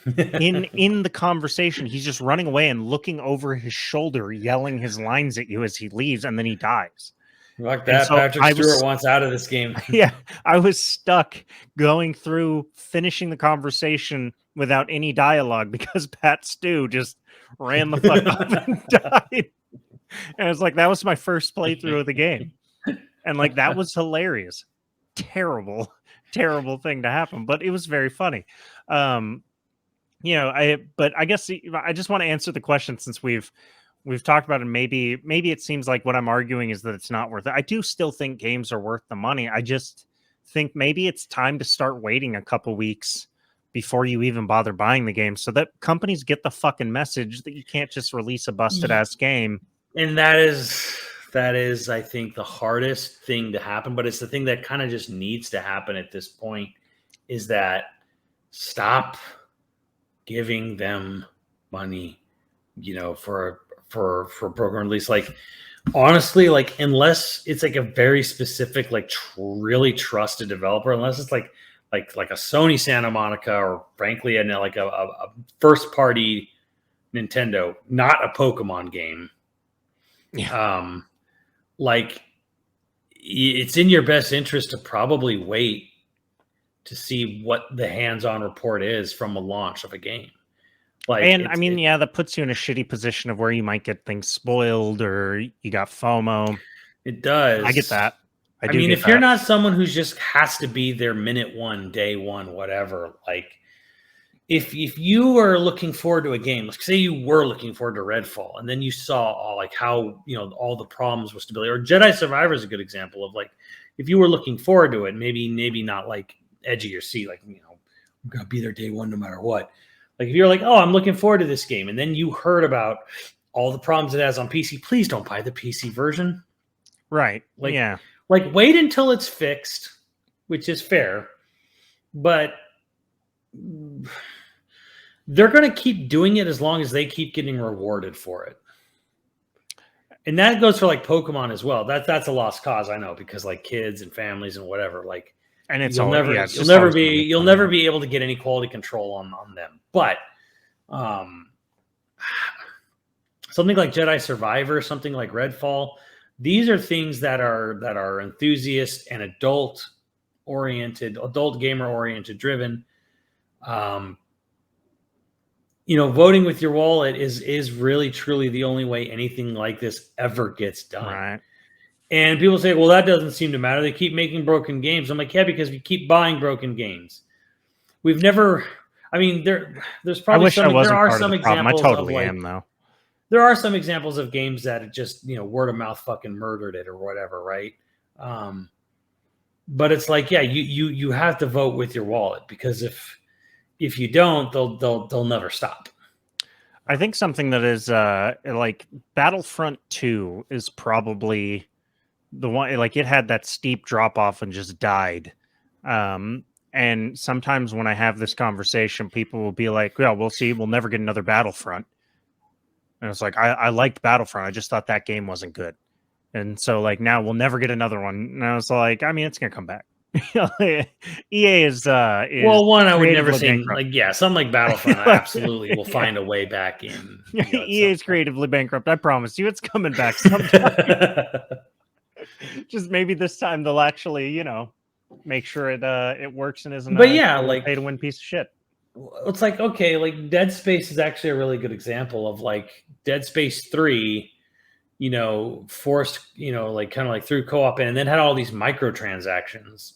in the conversation, he's just running away and looking over his shoulder, yelling his lines at you as he leaves, and then he dies. Like that, so Patrick Stewart wants out of this game. Yeah, I was stuck going through finishing the conversation without any dialogue because Pat Stew just ran the fuck up and died. And it's like, that was my first playthrough of the game. And like, that was hilarious. Terrible thing to happen, but it was very funny. But I guess I just want to answer the question, since we've talked about it. Maybe it seems like what I'm arguing is that it's not worth it. I do still think games are worth the money. I just think maybe it's time to start waiting a couple weeks before you even bother buying the game, so that companies get the fucking message that you can't just release a busted ass game. And that is, I think, the hardest thing to happen, but it's the thing that kind of just needs to happen at this point, is that stop giving them money, for program release. Like, honestly, like, unless it's like a very specific, like really trusted developer, unless it's like a Sony Santa Monica, or frankly, like a first party Nintendo, not a Pokemon game. Yeah. Like, it's in your best interest to probably wait to see what the hands-on report is from a launch of a game. Like, and I mean, that puts you in a shitty position of where you might get things spoiled, or you got FOMO. It does. I get that. I mean, if you're not someone who's just has to be there minute one, day one, whatever, like, if you are looking forward to a game, like say you were looking forward to Redfall, and then you saw all the problems with stability, or Jedi Survivor is a good example of, like, if you were looking forward to it, maybe not like edge of your seat, like, I'm gonna be there day one no matter what. Like, if you're like, oh, I'm looking forward to this game, and then you heard about all the problems it has on PC, please don't buy the PC version. Right. Like, yeah. Like, wait until it's fixed, which is fair, but they're going to keep doing it as long as they keep getting rewarded for it. And that goes for like Pokemon as well. That's a lost cause, I know, because like kids and families and whatever, like, and it's you'll never be able to get any quality control on them. But something like Jedi Survivor, something like Redfall, these are things that are enthusiast and adult gamer oriented driven. voting with your wallet is really truly the only way anything like this ever gets done. Right. And people say, well, that doesn't seem to matter. They keep making broken games. I'm like, yeah, because we keep buying broken games. We've never. I mean, there's probably I wish I wasn't there are part of some the problem. I examples of totally like am, though. there are some examples of games that it just word of mouth fucking murdered it or whatever, right? But it's like, yeah, you have to vote with your wallet, because if you don't, they'll never stop. I think something that is like Battlefront 2 is probably the one, like it had that steep drop off and just died. And sometimes when I have this conversation, people will be like, "Yeah, we'll see. We'll never get another Battlefront." And it's like, I liked Battlefront. I just thought that game wasn't good. And so like now we'll never get another one. And I was like, I mean, it's gonna come back. EA is well, one, I would never creatively say bankrupt. like, yeah, something like Battlefront, I absolutely will find a way back in. EA is creatively bankrupt. I promise you, it's coming back sometime. Just maybe this time they'll actually, make sure it works and isn't But yeah, like pay to win piece of shit. It's like, okay, like Dead Space is actually a really good example of like Dead Space 3, forced, like kind of like through co-op and then had all these microtransactions.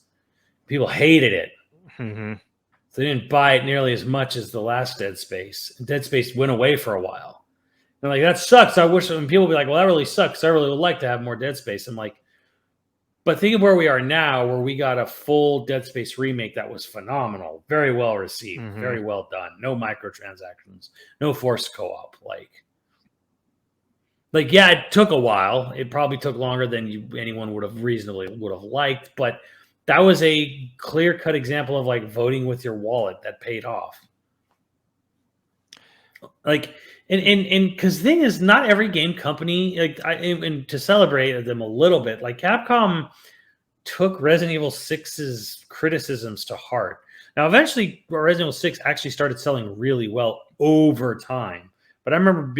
People hated it. Mm-hmm. So they didn't buy it nearly as much as the last Dead Space. Dead Space went away for a while. They're like, that sucks. I wish, and people be like, well, that really sucks. I really would like to have more Dead Space. I'm like, but think of where we are now, where we got a full Dead Space remake that was phenomenal, very well received, very well done. No microtransactions, no forced co-op. Like yeah, it took a while. It probably took longer than anyone would have liked, but that was a clear-cut example of like voting with your wallet that paid off. Like, and because the thing is, not every game company, like, and to celebrate them a little bit, like Capcom took Resident Evil 6's criticisms to heart. Now, eventually, Resident Evil 6 actually started selling really well over time. But I remember,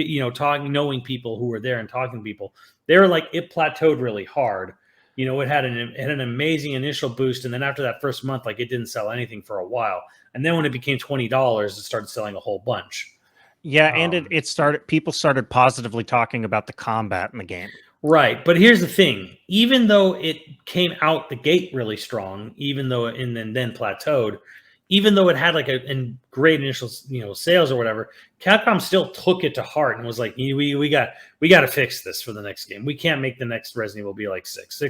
knowing people who were there and talking to people, they were like, it plateaued really hard. It had an amazing initial boost, and then after that first month, like it didn't sell anything for a while. And then when it became $20, it started selling a whole bunch. Yeah, and it started. People started positively talking about the combat in the game. Right, but here's the thing: even though it came out the gate really strong, even though and then plateaued, even though it had like a great initial sales or whatever, Capcom still took it to heart and was like, we got to fix this for the next game. We can't make the next Resident Evil be like 6.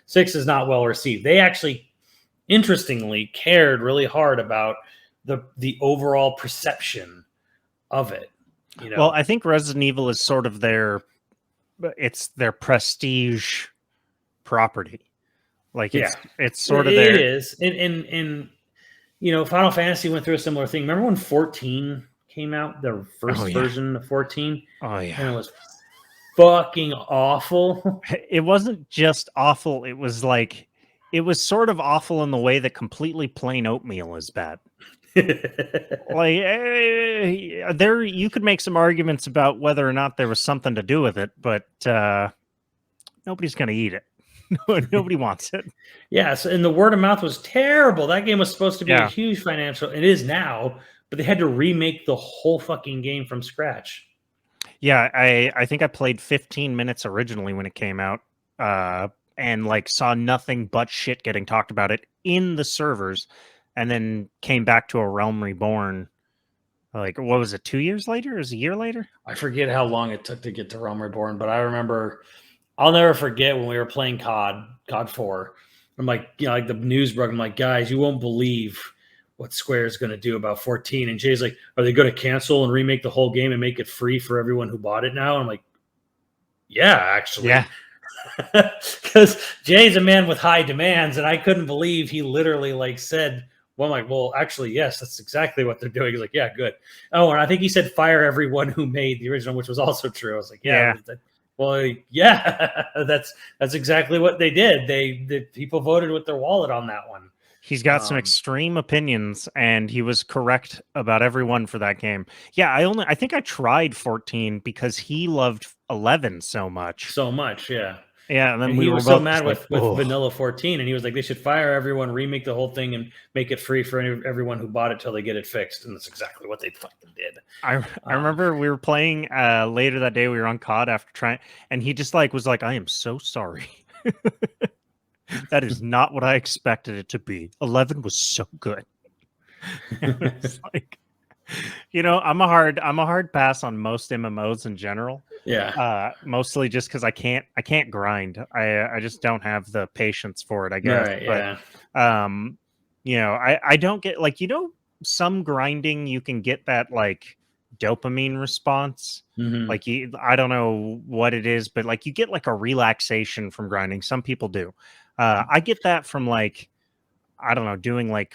6 is not well received. They actually, interestingly, cared really hard about the overall perception of it. Well, I think Resident Evil is sort of their prestige property. Like it's sort of it is. And Final Fantasy went through a similar thing. Remember when 14 came out, the first version of 14? Oh yeah. And it was fucking awful. It wasn't just awful, it was sort of awful in the way that completely plain oatmeal is bad. Like there, you could make some arguments about whether or not there was something to do with it, but nobody's going to eat it. Nobody wants it. Yes, and the word of mouth was terrible. That game was supposed to be a huge financial. It is now, but they had to remake the whole fucking game from scratch. Yeah, I think I played 15 minutes originally when it came out, and like saw nothing but shit getting talked about it in the servers. And then came back to A Realm Reborn. Like, what was it? 2 years later? Or was it a year later? I forget how long it took to get to Realm Reborn, but I remember. I'll never forget when we were playing COD 4. I'm like, like the news broke. I'm like, guys, you won't believe what Square is going to do about 14. And Jay's like, are they going to cancel and remake the whole game and make it free for everyone who bought it now? I'm like, yeah, actually. Yeah. Because Jay's a man with high demands, and I couldn't believe he literally said, well, I'm like, well, actually, yes, that's exactly what they're doing. He's like, yeah, good. Oh, and I think he said fire everyone who made the original, which was also true. I was like, yeah. Well, yeah, that's exactly what they did. The people voted with their wallet on that one. He's got some extreme opinions, and he was correct about everyone for that game. Yeah, I think I tried 14 because he loved 11 so much. So much, yeah. Yeah, and then And we he were was so both mad just with like, Vanilla 14, and he was like, they should fire everyone, remake the whole thing, and make it free for everyone who bought it till they get it fixed. And that's exactly what they fucking did. I remember we were playing later that day. We were on COD after trying, and he just like was like, "I am so sorry. That is not what I expected it to be. 11 was so good." It's like, I'm a hard pass on most MMOs in general. Yeah. Mostly just because I can't grind. I just don't have the patience for it, I guess. Right. But Yeah. I don't get like, some grinding you can get that like dopamine response. Hmm. Like I don't know what it is, but like you get like a relaxation from grinding. Some people do. I get that from like, I don't know, doing like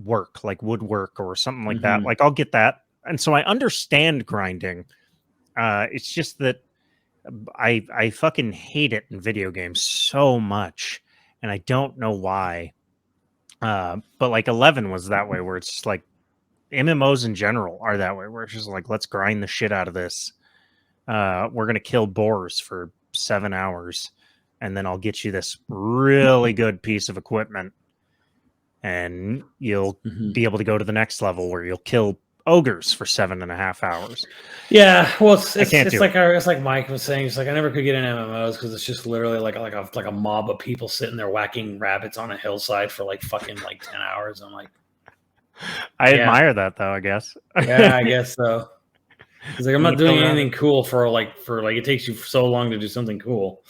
work, like woodwork or something like that. Hmm. Like I'll get that. And so I understand grinding. It's just that I fucking hate it in video games so much, and I don't know why. But like 11 was that way, where it's just like MMOs in general are that way, where it's just like let's grind the shit out of this. We're gonna kill boars for 7 hours, and then I'll get you this really good piece of equipment, and you'll Hmm. be able to go to the next level where you'll kill ogres for 7.5 hours. Yeah. Well, it's can't do it. it's like Mike was saying. It's like I never could get in MMOs because it's just literally like a mob of people sitting there whacking rabbits on a hillside for like fucking like 10 hours. I'm like, I yeah, admire that though, I guess. yeah, I guess so. It's like I'm When not you kill doing rabbits. anything cool for like it takes you so long to do something cool.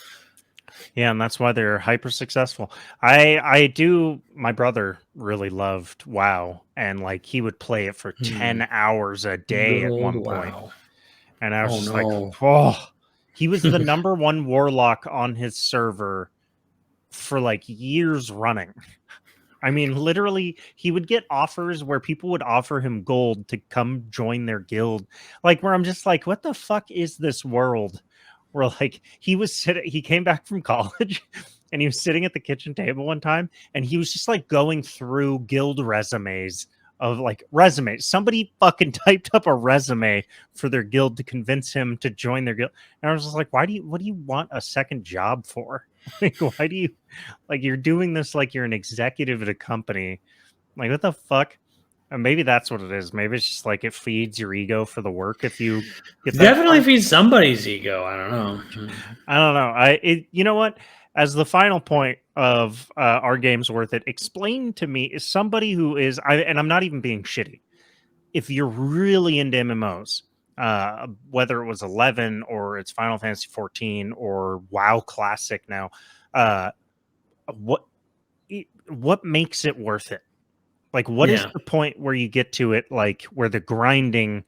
Yeah, and that's why they're hyper successful. My brother really loved WoW, and like he would play it for 10 hours a day Good at old one point. wow. And I was Oh just like, no. oh, he was the number one warlock on his server for like years running. I mean, literally, he would get offers where people would offer him gold to come join their guild. Like, where I'm just like, what the fuck is this world? Where like he came back from college and he was sitting at the kitchen table one time and he was just like going through guild resumes of like resumes. Somebody fucking typed up a resume for their guild to convince him to join their guild. And I was just like, what do you want a second job for? Like, why do you like you're doing this like you're an executive at a company? Like, what the fuck? And maybe that's what it is. Maybe it's just like it feeds your ego for the work if you get that Definitely far. feeds somebody's ego. I don't know. I don't know. You know what? As the final point of our game's worth it, explain to me is somebody who is and I'm not even being shitty. If you're really into MMOs, whether it was 11 or it's Final Fantasy 14 or WoW Classic now, uh, what what makes it worth it? Like, what is Yeah. the point where you get to it, like where the grinding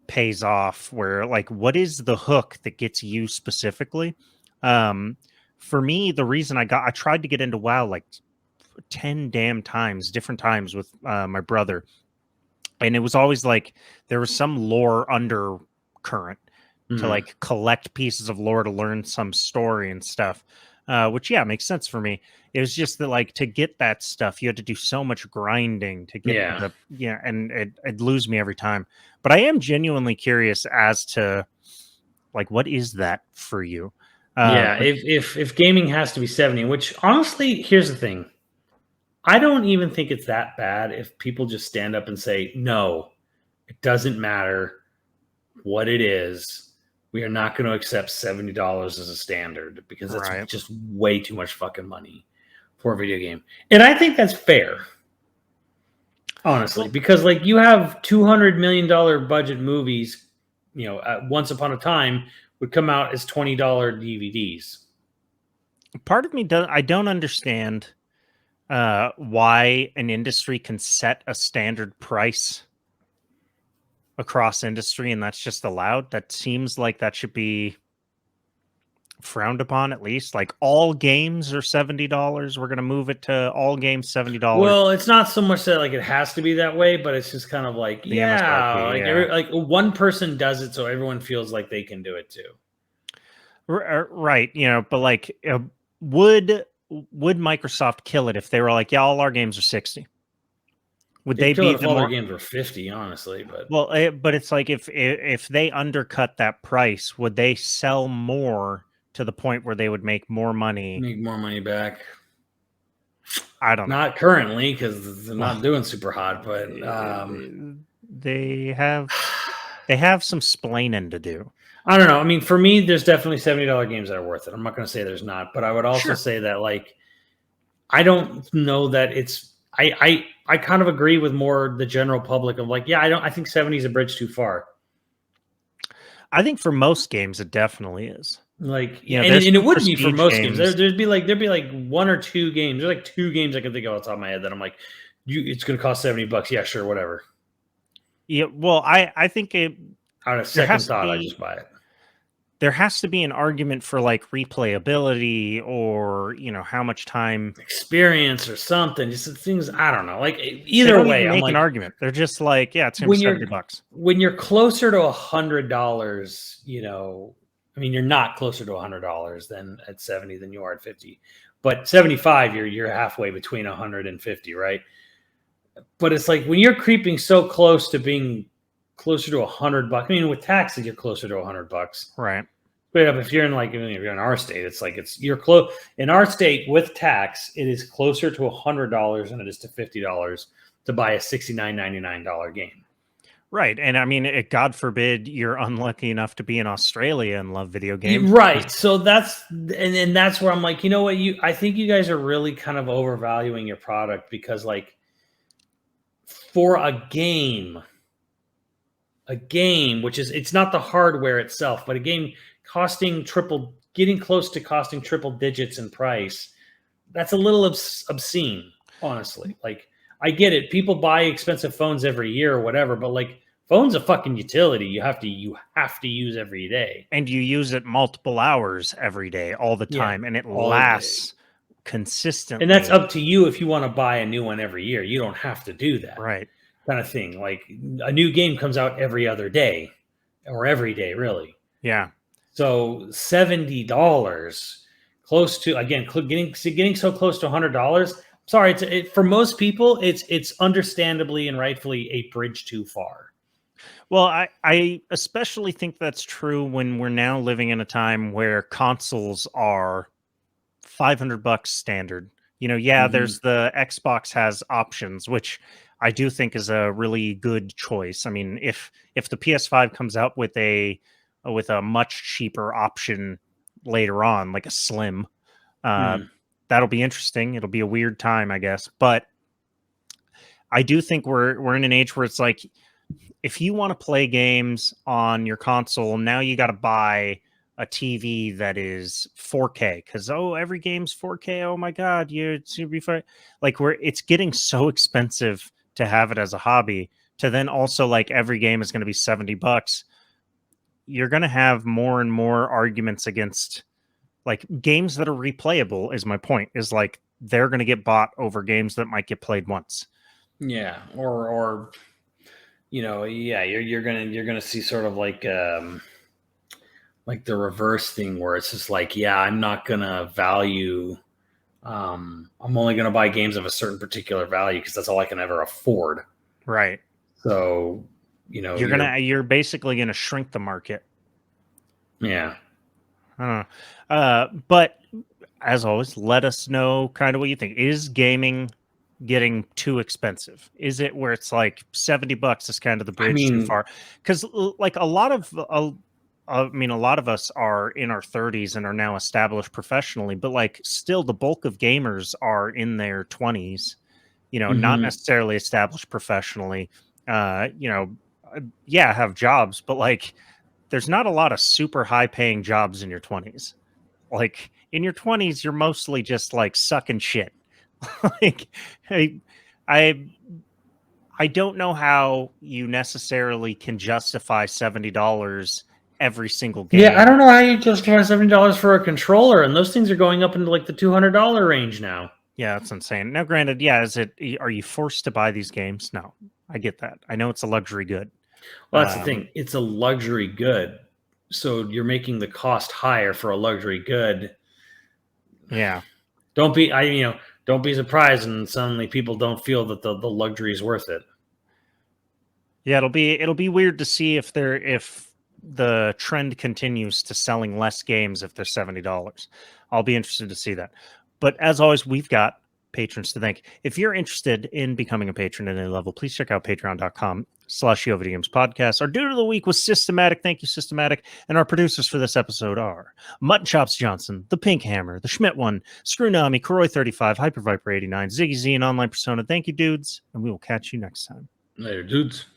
pays off? Where like, what is the hook that gets you specifically? For me, the reason I tried to get into WoW like 10 damn times, different times with my brother, and it was always like there was some lore undercurrent to Mhm. like collect pieces of lore to learn some story and stuff. Which yeah makes sense for me. It was just that like to get that stuff, you had to do so much grinding to get to Yeah. the and it'd lose me every time. But I am genuinely curious as to like what is that for you? Yeah. But If gaming has to be 70, which honestly, here's the thing. I don't even think it's that bad if people just stand up and say, no, it doesn't matter what it is. We are not going to accept $70 as a standard because that's right, just way too much fucking money for a video game. And I think that's fair, honestly, well, because like you have $200 million budget movies, once upon a time would come out as $20 DVDs. part of me does I don't understand why an industry can set a standard price across industry and that's just allowed. That seems like that should be frowned upon at least. Like all games are $70. We're gonna move it to all games $70. Well, it's not so much that like it has to be that way, but it's just kind of like, The yeah, MSRP, like yeah. like one person does it, so everyone feels like they can do it too. Right, but like would Microsoft kill it if they were like, yeah, all our games are 60? Would they They'd kill be it if the all their more games were 50, honestly. but it's like if they undercut that price, would they sell more to the point where they would make more money. Make more money back. I don't know. Not currently because they're not doing super hot, but they have some splaining to do. I don't know. I mean, for me, there's definitely $70 games that are worth it. I'm not going to say there's not, but I would also say that like I don't know that it's. I kind of agree with more the general public of like, yeah, I think 70 is a bridge too far. I think for most games it definitely is. Like, yeah, and it would be for most games. There'd be like 1 or 2 games. There's like 2 games I can think of off the top of my head that I'm like, it's going to cost $70. Yeah, sure, whatever. Yeah, well, I think it. Out of second thought, I just buy it. There has to be an argument for like replayability or how much time experience or something. Just things I don't know. Like either way, I'm like an argument. They're just like, yeah, it's gonna be $70. When you're closer to $100, I mean, you're not closer to $100 than at 70 than you are at 50. But 75, you're halfway between 100 and 50, right? But it's like when you're creeping so close to being closer to $100. I mean, with taxes, you're closer to $100, right? But if you're in our state, it's like you're close. In our state with tax, it is closer to $100 than it is to $50 to buy a $69.99 game. Right, and I mean, God forbid you're unlucky enough to be in Australia and love video games, right? So that's that's where I'm like, you know what? I think you guys are really kind of overvaluing your product because like for a game, which is it's not the hardware itself, but a game getting close to costing triple digits in price, that's a little obscene, honestly. Like I get it, people buy expensive phones every year or whatever, but like phone's a fucking utility you have to use every day, and you use it multiple hours every day, all the time, and it lasts consistently. And that's up to you if you want to buy a new one every year. You don't have to do that, right? Kind of thing. Like a new game comes out every other day or every day, really. Yeah. So $70, close to getting so close to $100. Sorry, for most people, it's understandably and rightfully a bridge too far. Well, I especially think that's true when we're now living in a time where consoles are $500 standard. There's the Xbox has options, which I do think is a really good choice. I mean, if the PS5 comes out with a much cheaper option later on, like a Slim, that'll be interesting. It'll be a weird time, I guess. But I do think we're in an age where it's like, if you want to play games on your console, now you got to buy a TV that is 4K because every game's 4K. Oh my God, it's gonna be fine. Like it's getting so expensive to have it as a hobby. To then also like every game is going to be $70. You're going to have more and more arguments against like games that are replayable. Is my point? Is like they're going to get bought over games that might get played once. Yeah, or you're gonna see sort of like the reverse thing where it's just like, yeah, I'm not gonna value. I'm only gonna buy games of a certain particular value because that's all I can ever afford. Right. So you're basically gonna shrink the market. Yeah. But as always, let us know kind of what you think. Is gaming getting too expensive? Is it where it's like $70 is kind of the bridge too far? Because like a lot of us are in our 30s and are now established professionally, but like still the bulk of gamers are in their 20s, not necessarily established professionally, have jobs, but like there's not a lot of super high paying jobs in your 20s. Like in your 20s, you're mostly just like sucking shit. Like I don't know how you necessarily can justify $70 every single game. Yeah, I don't know how you justify $70 for a controller, and those things are going up into like the $200 range now. Yeah, that's insane. Now, granted, are you forced to buy these games? No, I get that. I know it's a luxury good. Well, that's the thing. It's a luxury good, so you're making the cost higher for a luxury good. Yeah. Don't be surprised and suddenly people don't feel that the luxury is worth it. Yeah, it'll be weird to see if the trend continues to selling less games if they're $70. I'll be interested to see that. But as always, we've got patrons to thank. If you're interested in becoming a patron at any level, please check out patreon.com/YoVideogames podcast. Our dude of the week was Systematic. Thank you, Systematic. And our producers for this episode are Mutton Chops Johnson, The Pink Hammer, The Schmidt One, Screwnami, Koroi35, Hyper Viper 89, Ziggy Z, and Online Persona. Thank you, dudes, and we will catch you next time. Later, dudes.